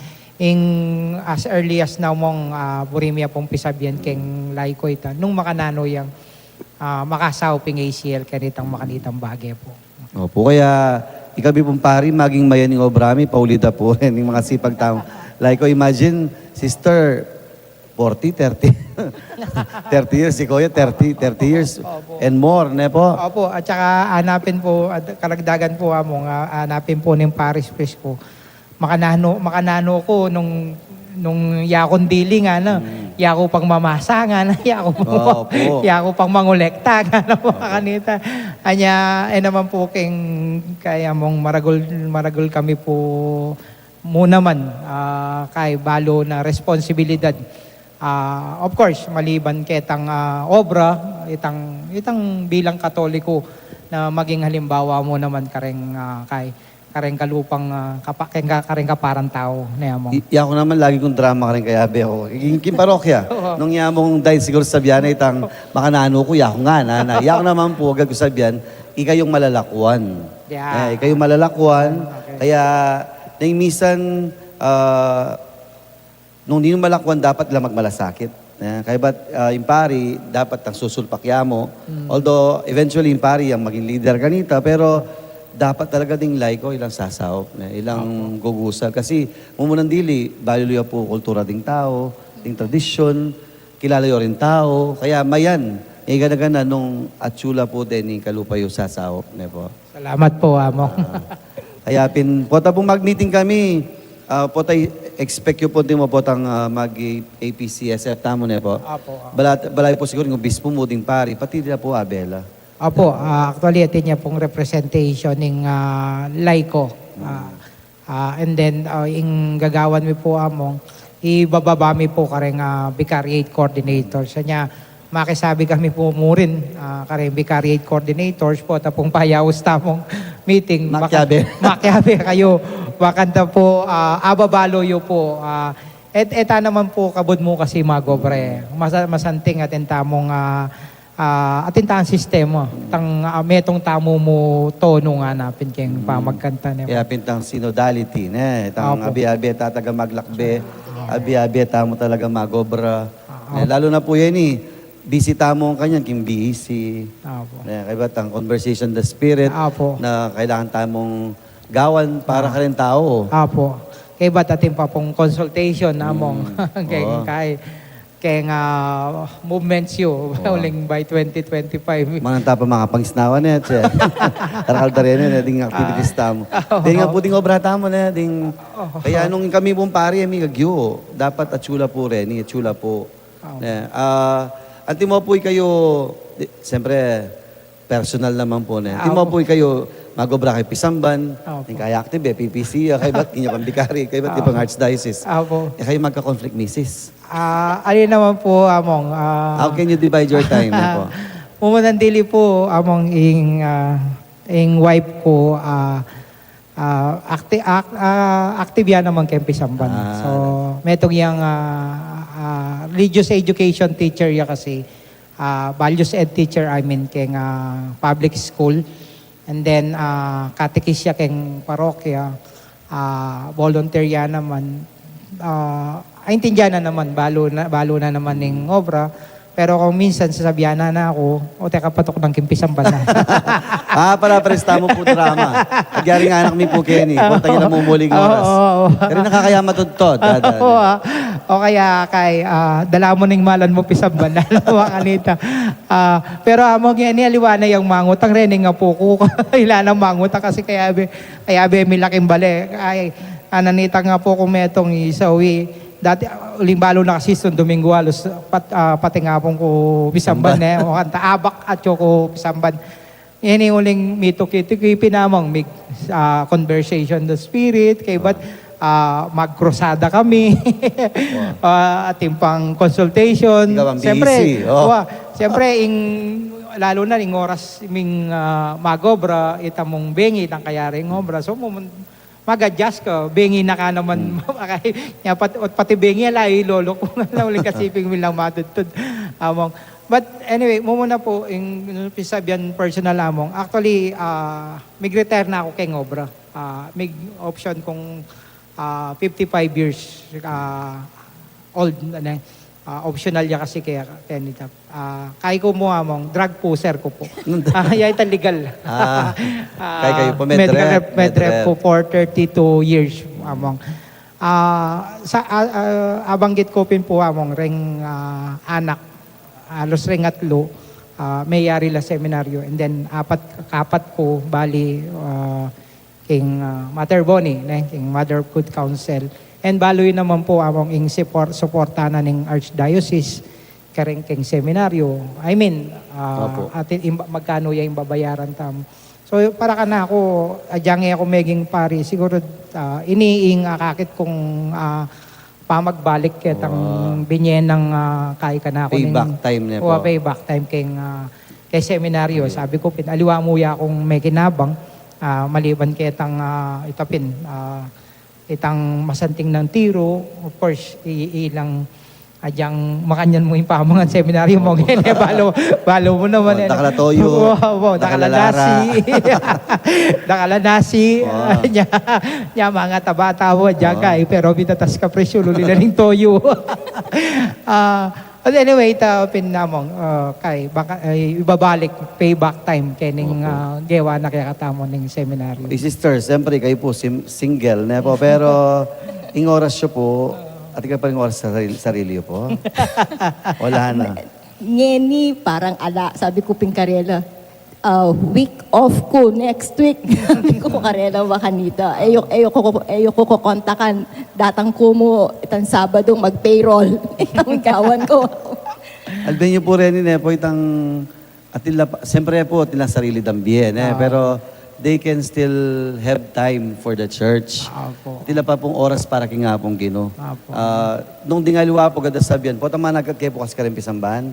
as early as now mong burimia pong pisabyan keng laiko ita, nung makanano yung makasaw ping ACL kanitang makanitang bagay po. Opo, kaya ikabi pong pari, maging mayaning obrami, paulida po rin yung mga sipag tao. Like ko, imagine, sister, 40, 30. 30 years, si Kuya, 30 years and more, ne po? Opo, at saka hanapin po, karagdagan po among, hanapin po ng Paris Fish ko. Makanano ko nung yakon dili nga na, yako pang mamasa nga na, yako pang mangolekta nga na po kanita. Anya, naman po kaya mong maragol kami po muna man, kay balo na responsibilidad. Of course, maliban ketang obra, itang bilang Katoliko na maging halimbawa mo naman kareng kalupang kareng kaparang tao na mo. Ako naman, lagi kong drama ka rin kaya be ako. Yung parokya, nung yamong dahil siguro sabihan na itang makanano ko, yako nga na. Yako naman po, agad ko sabihan, ikayong malalakuan. Yeah. Ikayong malalakuan, Okay. kaya nang minsan, nung di mo malakwan, dapat lang magmalasakit. Kaya ba't yung pari, dapat ang susulpakya mo. Although, eventually, yung pari ang maging leader kanita, pero dapat talaga ding laiko, ilang sasawop, ilang gugusal. Kasi, mumunang dili, baluya po kultura ding tao, ding tradisyon, kilala yo rin tao. Kaya mayan, gana-gana nung atsula po din yung kalupayo sasawop. Po. Salamat po, amo. Kaya pota pong mag-meeting kami, pota expect yung po mo potang mag-APCSF tamo na po. Apo. Balay po siguro yung bispo mo ding pari, pati na po Abela. Opo, actually ito niya pong representation ng laiko. And then, yung gagawan mi po among, ibababa mi po kareng vicariate coordinator. Sa niya, makisabi kami po mo rin, kareng vicariate coordinators po, tapong payawas tamong meeting. Makyabe kayo. Bakanta po, ababaloyo po. Eta naman po, kabod mo kasi magobre. Masanting atin tamong atintaan sistema. Metong tamo mo tono nga napin keng pamagkanta niya. Kaya pintang synodality, itang Opo. abi-abi tataga maglakbe, abi-abi tamo talaga magobra. Lalo na po yan busy tamo ang kanyan, kim busy. Opo. Kaya ba't ang conversation the spirit, Opo. na kailangan tamong gawan para ka rin tao. Apo. Kaya ba't ating pa pong consultation namong Oo. kaya movements yun uling by 2025. Mananta pa mga pangisnawan niya, che. Karakal na ding activities tamo. Ding nga po ding obra tamo na, ding... Kaya nung kami pong pari, ami gagyo, dapat atsula po rin, atsula po. Anti mo po kayo, siyempre, personal naman po na. Anti mo po kayo, magobra kay Pisamban, kaya active, PPC, kay ba't kinyo pang bikari, kay ba't kipang archdiocese. Apo. Kayo magka-conflict misis. Alin naman po among How can you divide your time po? Umunandili po among ing wife ko active yan naman kay Pisamban. So metong yang religious education teacher ya kasi values ed teacher I mean keng public school. And then, katekis siya keng parokya, volunteer yan naman. Intindihan na naman, balo na naman ng obra. Pero kung minsan sasabihan na ako, teka patok ng kimpisang banda. Para presta mo po drama. Nagyari nga anak mi po Kenny. Punta niya na mumuling oras. Pero nakakaya matudtod. O kaya kay dala mo ning malan mo pisang banda. Kanita. Pero among yan aliwana yung mangutang rening nga po ko. Ilan ang mangutang kasi kaya be may laking bali. Ay ananita nga po kung metong isawi. Dati, ulimbalo na kasi itong Domingo halos pati nga pong ko pisamban o kanta abak at ko pisamban. Yan yung uling mito kito pinamang conversation the spirit kay ba't magkrosada kami ating pang consultation. Ikaw ang busy. Siyempre, ing lalo na ning oras ming magobra, itamong bengi, tang kayaring obra. So, mag-adjust ka, bengi na ka naman. Pati bengi, alay, lolo ko na uling kasiping milang matutod. But anyway, muna po, yung pisabihan personal among. Actually, mig-retire na ako kay obra. May option kung 55 years old. Optional ya kasi kaya nita. Kaya ko mo among drug poser ko po. Yay legal. Kaya kayo po medrep. Medrep po for 32 years among. Abanggit ko pin po among ring anak alos ring atlo may yari la seminaryo and then kapat ko bali king Mother Bonnie, king Mother of Good Counsel. And baloy naman po among ing suportanan ng Archdiocese kareng king seminaryo. I mean, atin magkano yung babayaran tam. So para ka na ako, adyangi ako meging pari, siguro iniing akakit kung pamagbalik ketang binyen ng kay ka na ako. Payback time niya po. Payback time kay seminaryo. Sabi ko, pinaliwa mo ya akong may kinabang, maliban ketang itapin, itang masanting ng tiro, of course, ilang adyang makanyan mo yung pamangan seminaryo mo ngayon. Balo mo naman. Dakalatoyo. Dakalanasi. Dakalanasi. Nya mga taba-tawa dyan kay, pero bitatas ka presyo, lulila ng toyo. But anyway, pinamong kay ibabalik payback time kening gewa na kaya katamo ng seminaryo. Sister, siyempre kayo po single na po, pero ing oras siya po, at ikaw pa rin oras sa sarili po. Wala na. Ngeni, parang ala, sabi ko ping Karela, week off ko next week. Sabi ko Karela makanita. Ayoko ko kontakan. Datang ko mo itang Sabado mag-payroll. Itang gawan ko. Alben niyo po rin po itang atila, siyempre po atila sarili dambien pero they can still have time for the church. Tila pa pong oras para kinga pong Gino. Nung dingalwa po gada sabihan po tama nagkat kayo po kasi karimpi sambahan.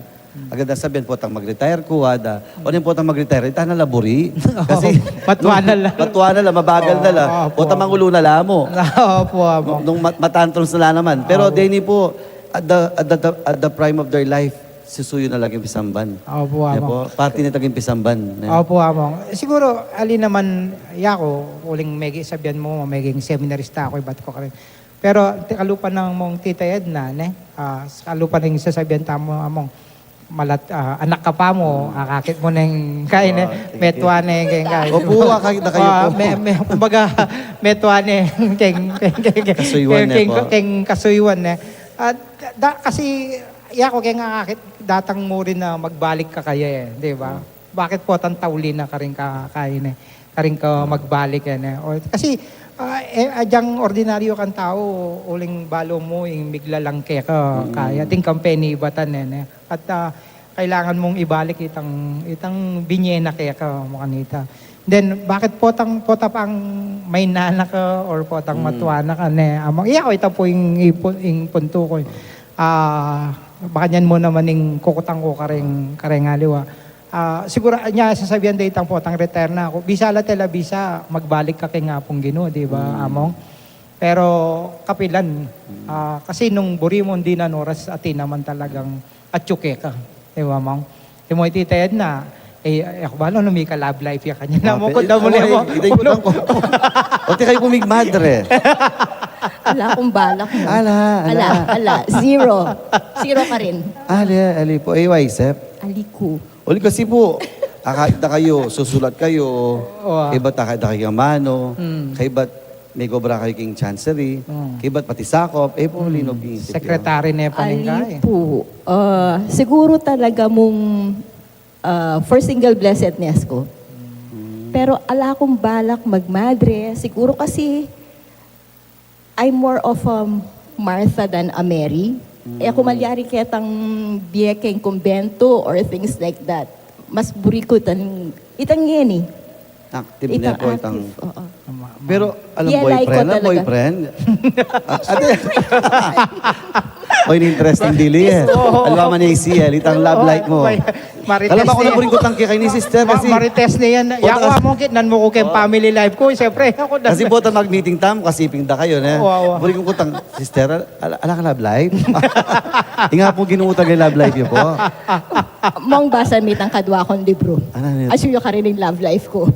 Agad sabihan po tang mag-retire ko ada. O din po tang mag-retire ita na labori kasi Matwa na lang. matwa na lang, mabagal na lang. O tamang ulo na lamo. Opo. Nung matantrons na lang naman. Pero deni po at the prime of their life susuyo na lang yung pisamban. Opo, among. Party na taging pisamban. Opo, among. Siguro, ali naman, yako, uling megi sabihan mo, meging seminarista ako, ibat ko ka rin. Pero, kalupan ng mong tita Edna, kalupan ng sasabihan tamo, among, anak ka pa mo, akakit mo ng kain, metwa na yung kain. Opo, akakit na kayo po. Kumbaga, metwa na yung Kasuywan po. kasuywan na. Kasi, yako kaya nga akit, datang mo rin na magbalik ka kaya di ba? Bakit po tantawli na ka rin kakain ka rin ka magbalik kasi adyang ordinaryo kang tao, uling balo mo, yung bigla lang kaya ka, kaya ting kampeni ibatan at kailangan mong ibalik itang binyena kaya ka makanita. Then, bakit potang may nana ka or potang matuana ka amang iya ko ito po yung punto ko. Baka niyan mo naman yung kukutang ko kareng aliwa. Siguro niya sasabihan day tang potang retire na ako. Bisa la tela bisa magbalik ka kay nga pong Ginoo, di ba, among? Pero kapilan. Kasi nung buri mo hindi na oras atin naman talagang atsuke ka. Di ba, among? Di mo ititayad na. Ako ba, nung may ka-love life ya kanya na mo ko daw mo mo. O ti kayo pumigmadre. Ala akong balak mo. Ala. Zero. Zero ka rin. Ali po. Iwaisip. Aliku. Uli kasi po, akakita kayo, susulat kayo, iba't akakita kayo mano, kaiba't may gobra kayo king chancery, kaiba't pati sakop, po linog yung isip. Sekretary na Aliku. Siguro talaga mong for single blessedness ko. Pero ala akong balak magmadre. Siguro kasi I'm more of a Martha than a Mary. Ako malyari ketang biyekeng kumbento or things like that. Mas burikot itang yan Active na po itang... Oo. Pero alam Yelay ko boyfriend na talaga. boyfriend. O interesting dili eh. Alam man ni ACL, itang love life mo. Marites Alam ako niya. na po rin ko tangki kay ni sister kasi. Marites na yan. Yako among kit, nan mo ko kay family life ko. Siyempre, ako na. Kasi po ta mag-meeting tam, kasi pingda kayo na. Oo. Puri kong kutang, sister, ala ka love life? Nga po ginuutang yung love life niyo po. Mong basa mit ang kadwa kong libro. Ano yun? Asyo ka rin yung love life ko.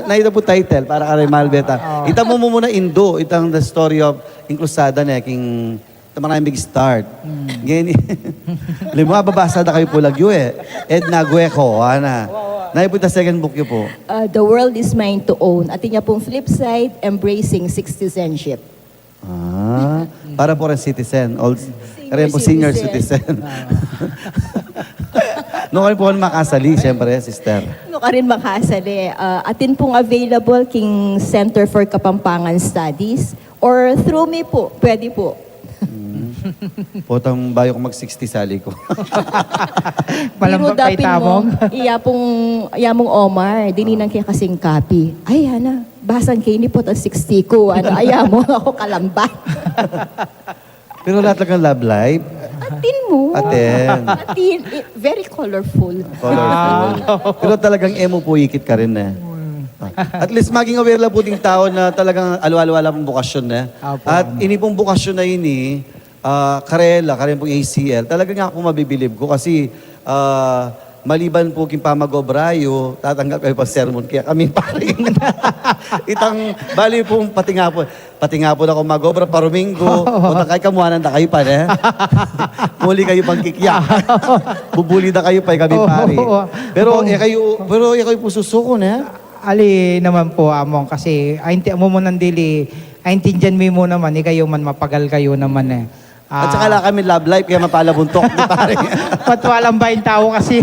Naita po title para kay Malbeta. Ita mo muna Indo, itang the story of Inclusada na king maraming big start. Gani. Limo babasa da kayo po lagyo eh. Edna Gueco, ana. Naipunta second book niyo po. The world is mine to own. At niya pong flip side, embracing citizenship. Para po rin citizen. Kaya po senior citizen. No, kayo po makasali, siyempre, sister. Ano ka rin makasali? Atin pong available king Center for Kapampangan Studies or through me po, pwede po. Potang bayo ko mag-60 sali ko. Malambot kay dapin tamong. mo, iyamong Omar, dininang kaya kasing copy. Ay, Hana, basan kayo ni po ang 60 ko. Ano, ayamo ako kalambat. Pero lahat lang ang love life. Atin mo. Atin. Atin. Very colorful. Colorful. Pero talagang emo po ikit ka rin eh. At least maging aware lang po ding tao na talagang alwala-wala pong bukasyon na. Apo. At ini pong bukasyon na ini, karela pong ACL, talaga nga po mabibilib ko kasi maliban po king pamagobrayo, tatanggap kayo pa sermon, kaya kami paring. Itang, bali po, pati nga po na kung magobra, paruminggo, punta kayo kamuhanan na kayo pa, muli kayo pang kikya. Bubuli na kayo pa, kami pari. Pero kayo po susuko na. Ali naman po among kasi ainti mo mo nandili aintindihan mo naman kayo man mapagal kayo naman eh. At saka lang kami love life, kaya mapalabuntok, di pare. Patwalang ba yung tao kasi?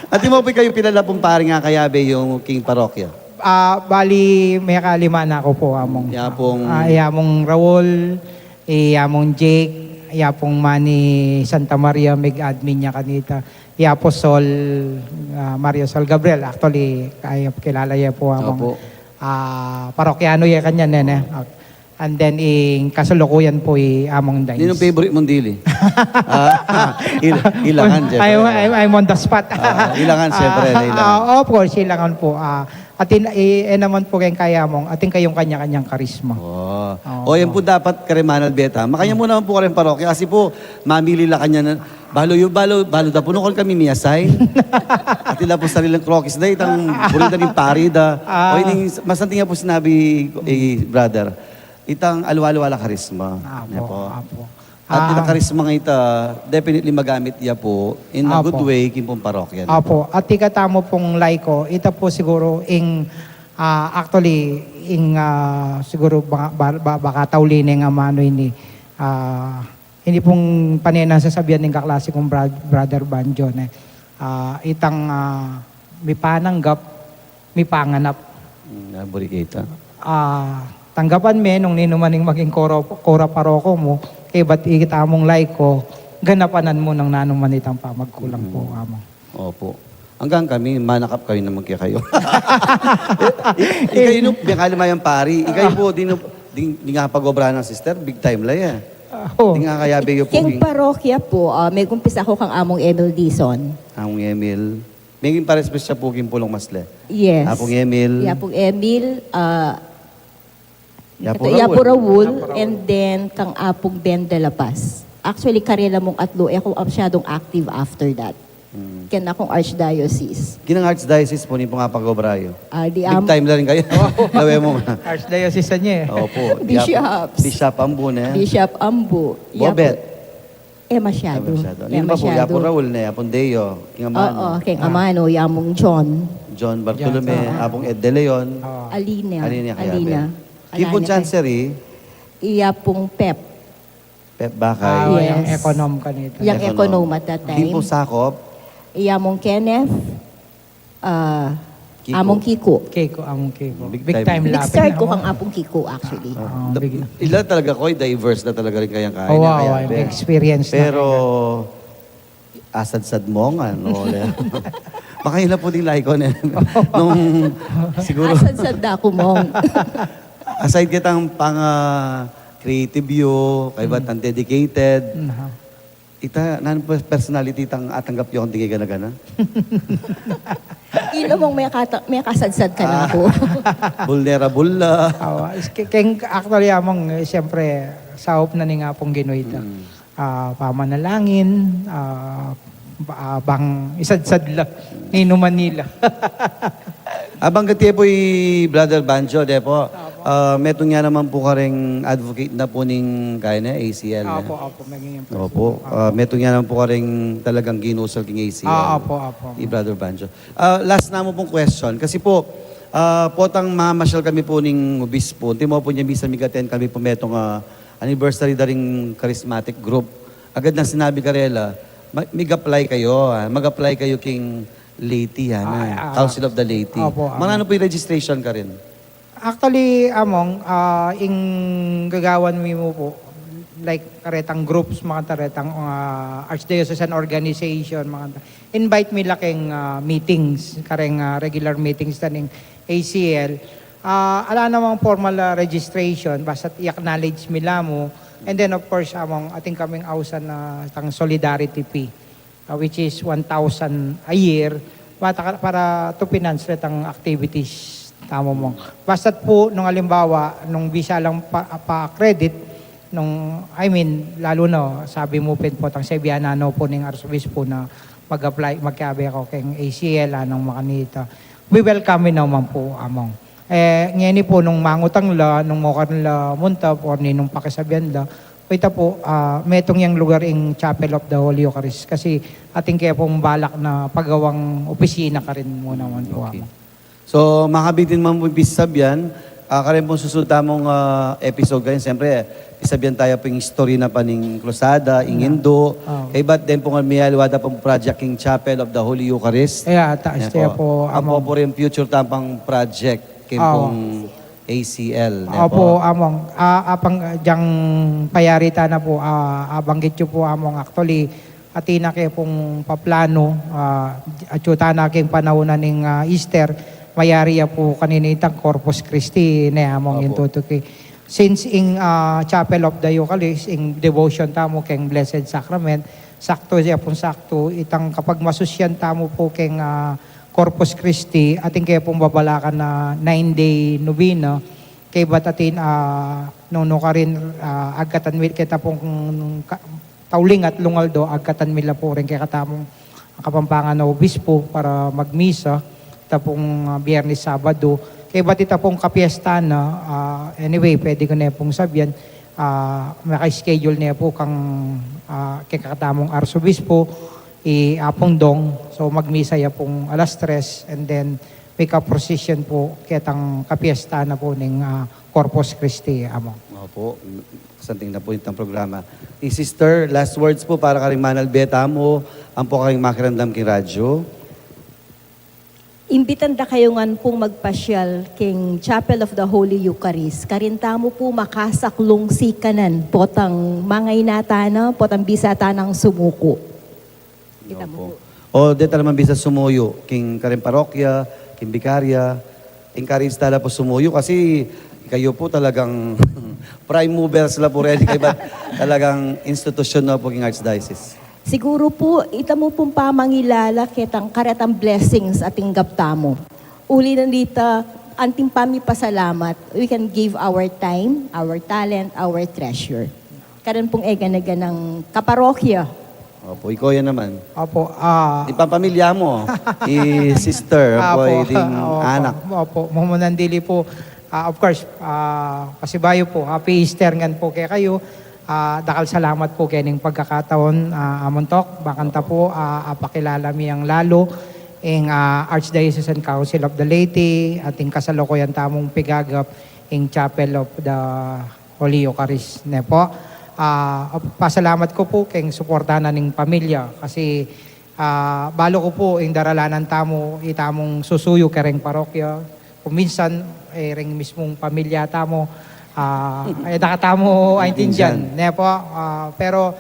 At di mo po kayo pinalapong pare nga kayabe yung King Parokya. Bali may kalima na ako po among. Yapong- Yamong Raul, yamong Jake, yapong Manny Santa Maria meg-admin niya kanita. Yapo Sol, Mario Sol Gabriel. Actually, kaya kilala niya po among. Opo. Parokyano ya kanya nene. And then in kasalukuyan po among Dines. Ninong favorite mong dili? Ilangan, syempre. I'm on the spot. Ilangan, syempre. Ilangan. Of course, ilangan po. Atin, naman po kayong kaya mong, atin kayong kanya-kanyang karisma. O yan po dapat Karemanal Beta. Makanya mo naman po ka rin parokya. Kasi po, mamili la kanya na, balo da po nukol kami miyasay. At ila po sarilang krokis da, itang purita ng pari da. O ining, masanting nga po sinabi, brother, itang alwala-wala karisma. Yan po. Apo. At itang karisma nga ita, definitely magamit iya po in a good Apo. way kimpong parokya. Apo. At ikatamo pong laiko, ita po siguro actually, siguro baka taulinin nga mano ini, hindi pong panena sasabihan ng kaklase kong brother Banjo na itang may pananggap, may panganap. Naburi kita. Tanggapan me nung ninumaning maging kora paroko mo, kaya ba't ikita mong laiko, ganapanan mo ng nanuman itang pamagkulang po amo. Opo. Hanggang kami, manakap kayo naman kaya kayo. Ikayo no, biyakalima yung pari. Ikayo po, di nga pag-obra ng sister, big time la yan. Di nga kaya beyo po. King parokya po, may kumpisa ko kang among Emil Dizon. Ang Emil. May pares pa siya po pulong masle. Yes. Apong Emil. Yapong Emil, Yapo Yapo Raul. Raul, and then kang apong Ben de la Paz. Actually, karela mong atlo, ako masyadong active after that. Kaya akong archdiocese. Kinang Archdiocese po, ni po nga pag-obrayo. Di Big time na rin kayo. Lawe mo nga. Archdiocese niya eh. Opo. Bishops. Bishop Ambon eh. Bishop Ambo. Bobet. Masyado. Nino pa po, Yapo Raul na, Apong Deo, King Amano. Oo, King Amano, yamong John. John Bartolome, Apong Ed De Leon. Alina. Alina Alina. Kipon Chancery, Iyapong Pep. Pep Bakay. Yes. Yung econom kanita. Yung econom at that time. Kipon Sakop, Iyamong Kenneth. Kiko. Among Kiko. Keiko, among Keiko. Big Big time. time Big lapin start na ko mo. kang apong Kiko actually. Ilan talaga ko, diverse na talaga rin kayang kain. Oh, wow, kaya, wow, experience na. Pero, asad-sad mo nga, no? Makahila po din like ko na. Nung, siguro, Asan sa dako mong. aside kitang creative yo, kay ba't ang dedicated. Mhm. Ita, nan personality tang atanggap yo kung tingay ka na gana? Ilo mong may kasadsad ka na po. Vulnerable la. Keng actually among siyempre sahop na ni nga pong ginuita. Pamanalangin, bang isadsad lang ni Manila. Abang katiya po'y Brother Banjo, de po. Metong nga naman po ka rin advocate na po ning kaya na ACL. Opo, magiging Opo. Metong nga naman po ka rin talagang ginusal king ACL. Opo. Ni Brother Banjo. Last na mo pong question. Kasi po, potang mamasyal kami po ning obispo. Hindi mo po niya bisa migaten kami po metong anniversary da ring charismatic group. Agad na sinabi Karela, mag-apply kayo. Mag-apply kayo king Leyte, Council of the Leyte. Opo, Manano po yung registration ka rin? Actually, among, ing gagawan mo po, like karetang groups, mga taretang archdiocesan organization, invite me laking meetings, kareng regular meetings taning ACL. Ala namang formal registration, basta i-acknowledge nila mo. And then of course, among ating kaming ausan na tang solidarity fee, which is 1,000 a year, para to finance retang activities. Tama mo. Basta't po, nung alimbawa, nung visa lang pa-credit, lalo na, sabi mo po, tang Sebianano po ng Arsobispo na mag-apply, magkabi ako kay ACL, anong makanita. We welcome naman po, among. Ngayon po, nung mangutang la, nung mokan la muntap, or nung pakisabihan la, ito po, metong yung lugar in Chapel of the Holy Eucharist. Kasi ating kaya pong balak na pagawang opisina ka rin muna man po. Okay. So, makabitin man po pisabyan, karen pong susunod tamong episode kayo. Siyempre, pisabyan tayo po yung story na paning Cruzada, Ingindo. Kay ba't din po nga miyalwada pong project king Chapel of the Holy Eucharist. Taas kaya po. Apo po rin future tampang project kay pong ACL. Opo, among. Apang diyang payarita na po, abanggit nyo po among actually, atina kayo pong paplano, atyuta na kayong panahon ng Easter, mayariya po kaninitang Corpus Christi na among yung tutuki. Since in Chapel of the Eucharist, in devotion tamo keng Blessed Sacrament, sakto siya pong sakto, itang kapag masusyan tamo po keng Corpus Christi, ating kaya pong babalakan na 9-day novena, kay batatin no ka rin agkatan kita pong tauling at lungaldo, agkatan mila po rin kaya katamong kapampangan na obispo para magmisa, tapong Biyernes, Sabado. Kaya ba't ita pong kapiesta na, anyway, pwede ko na pong sabihan, maka-schedule niya po kang kakatamong arsobispo, apong dong, so magmisa ya pong alas 3, and then may ka-procession po, kitang kapiesta na po ng Corpus Christi, amo. Opo, kasanting na po yung programa. Sister, last words po para karing manalbeta mo, ang po karing makiramdam king radyo. Imbitan da kayo nga pong magpasyal king Chapel of the Holy Eucharist. Karinta mo po makasaklong sikanan, potang mga inatana, potang bisata ng sumuko. Kita mo po. O, dito naman bisa sumuyo, king karing parokya, king bikarya, king karing stala po sumuyo, kasi kayo po talagang prime movers la po rin, kaya ba talagang institusyon na po king Archdiocese. Siguro po, ita mo pong pamangilala kitang karatang blessings ating gaptamo. Uli na dito, anting pami pasalamat, we can give our time, our talent, our treasure. Karan pong ega-naga ng kaparokya. Opo, ikaw yan naman. Opo, Ipapamilya mo, sister, opo, ding anak. Opo, mamunandili po. Of course, pasibayo po, happy Easter ngan po kaya kayo. Dakal salamat po kayo ng pagkakataon, Amontok. Bakanta po, apakilala mi ang lalo ang Archdiocesan Council of the Leyte, ating kasalukuyan tamong pigagap ang Chapel of the Holy Eucharist. Ne po. Pasalamat ko po kay suportahan ng pamilya kasi balo ko po ang daralanan tamo, itamong susuyo kareng parokya. Kuminsan, ring mismong pamilya tamo, ay nakatamo ay tindiyan. Nepo, pero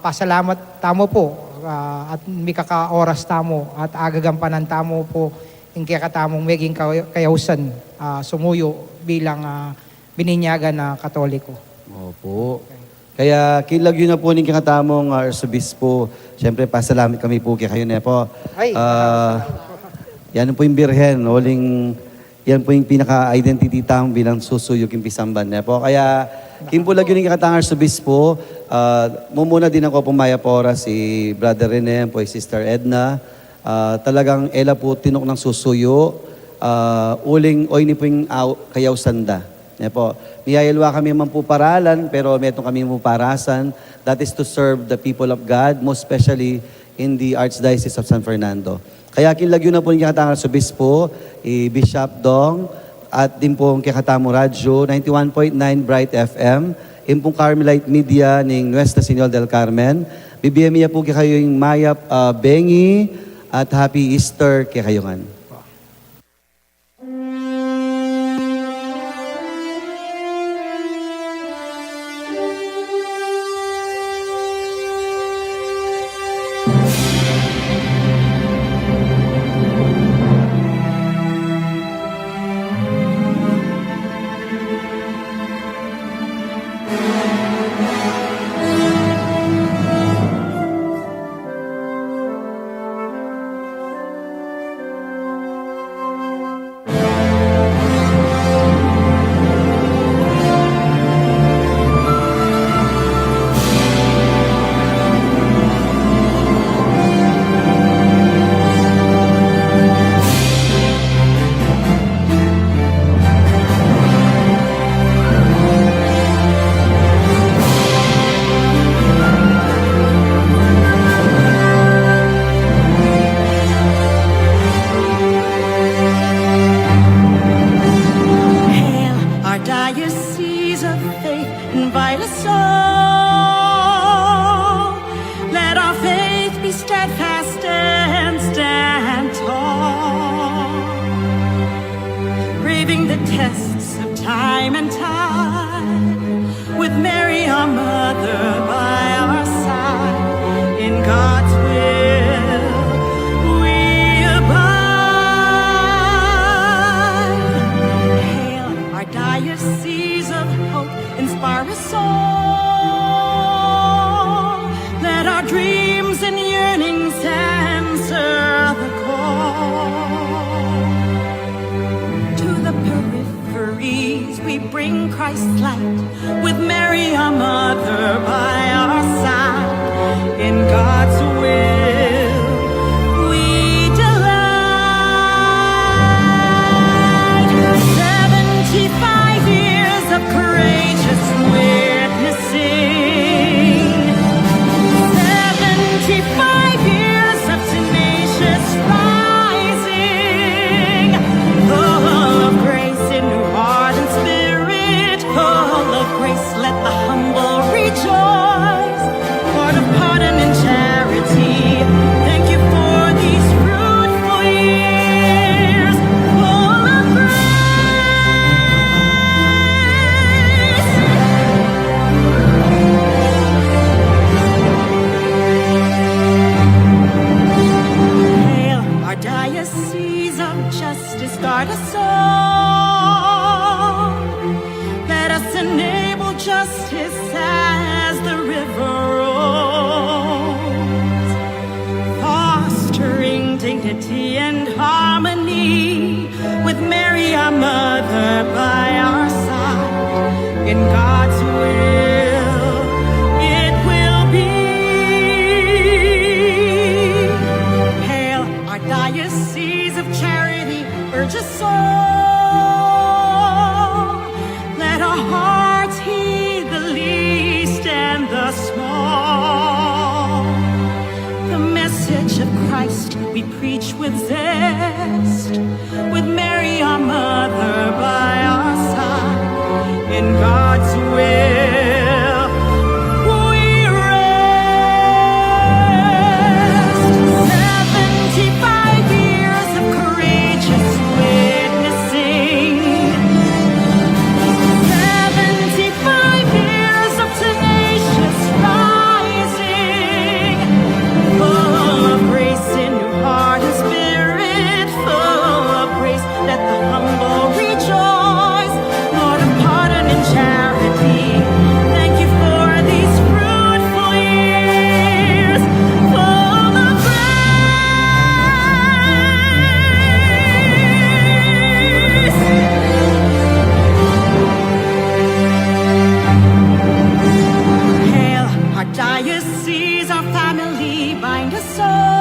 pasalamat tamo po at may kaka-oras tamo at agagampanan tamo po yung kakatamong maging kayausan sumuyo bilang bininyagan na Katoliko. Opo. Kaya kilagyo na po ng kakatamong Arsobispo. Siyempre, pasalamat kami po kay kayo na po. Ay, Yan po yung birhen. Yan po yung pinaka-identity tam bilang susuyok yung pisamban na po. Kaya, kimpulagyo ng kakatamong Arsobispo, mumuna din ako pumaya po si Brother Rene, po si Sister Edna. Talagang ela po tinok ng susuyo. Uling, oy ni po yung kayaw sanda. Yan po. Niyayalwa kami man po paralan, pero meron kami po parasan. That is to serve the people of God, most especially in the Archdiocese of San Fernando. Kaya kinlagyo na po yung kakatangan sa Bispo, Bishop Dong, at din po ang kakatamo radyo, 91.9 Bright FM, yung pong Carmelite Media ng Nuestra Señora del Carmen. Bibigyan niya po kayo yung Maya Bengi at Happy Easter kay kayongan. Hail, our diocese of faith, invite us all. Let our faith be steadfast and stand tall. Braving the tests of time and tide, with Mary our mother by our side, in God's will we abide. Hail, our diocese of hope, inspire us all. Let our dreams and yearnings answer the call. To the peripheries we bring Christ's light, with Mary our mother by our side, in God's will we delight. 75 years of courageous witnessing, 75 years of tenacious rising, full of grace in heart and spirit, full of grace, let the humble rejoice. Lord of pardon and charity, thank you for these fruitful years, full of grace. Hail, our diocese of justice, guard us all. Let us enable justice as the river rolls, fostering dignity and harmony, with Mary our mother by our side, in God's will it will be. Hail, our diocese of charity, urge us all. Let our hearts heed the least and the small. The message of Christ we preach with zest, with Mary our mother by our side, in God's will we rest. 75 years of courageous witnessing, 75 years of tenacious rising, full of grace in your heart and spirit, full of grace, let the humble rejoice. Lord of pardon and charity, Our diocese, our family bind us all.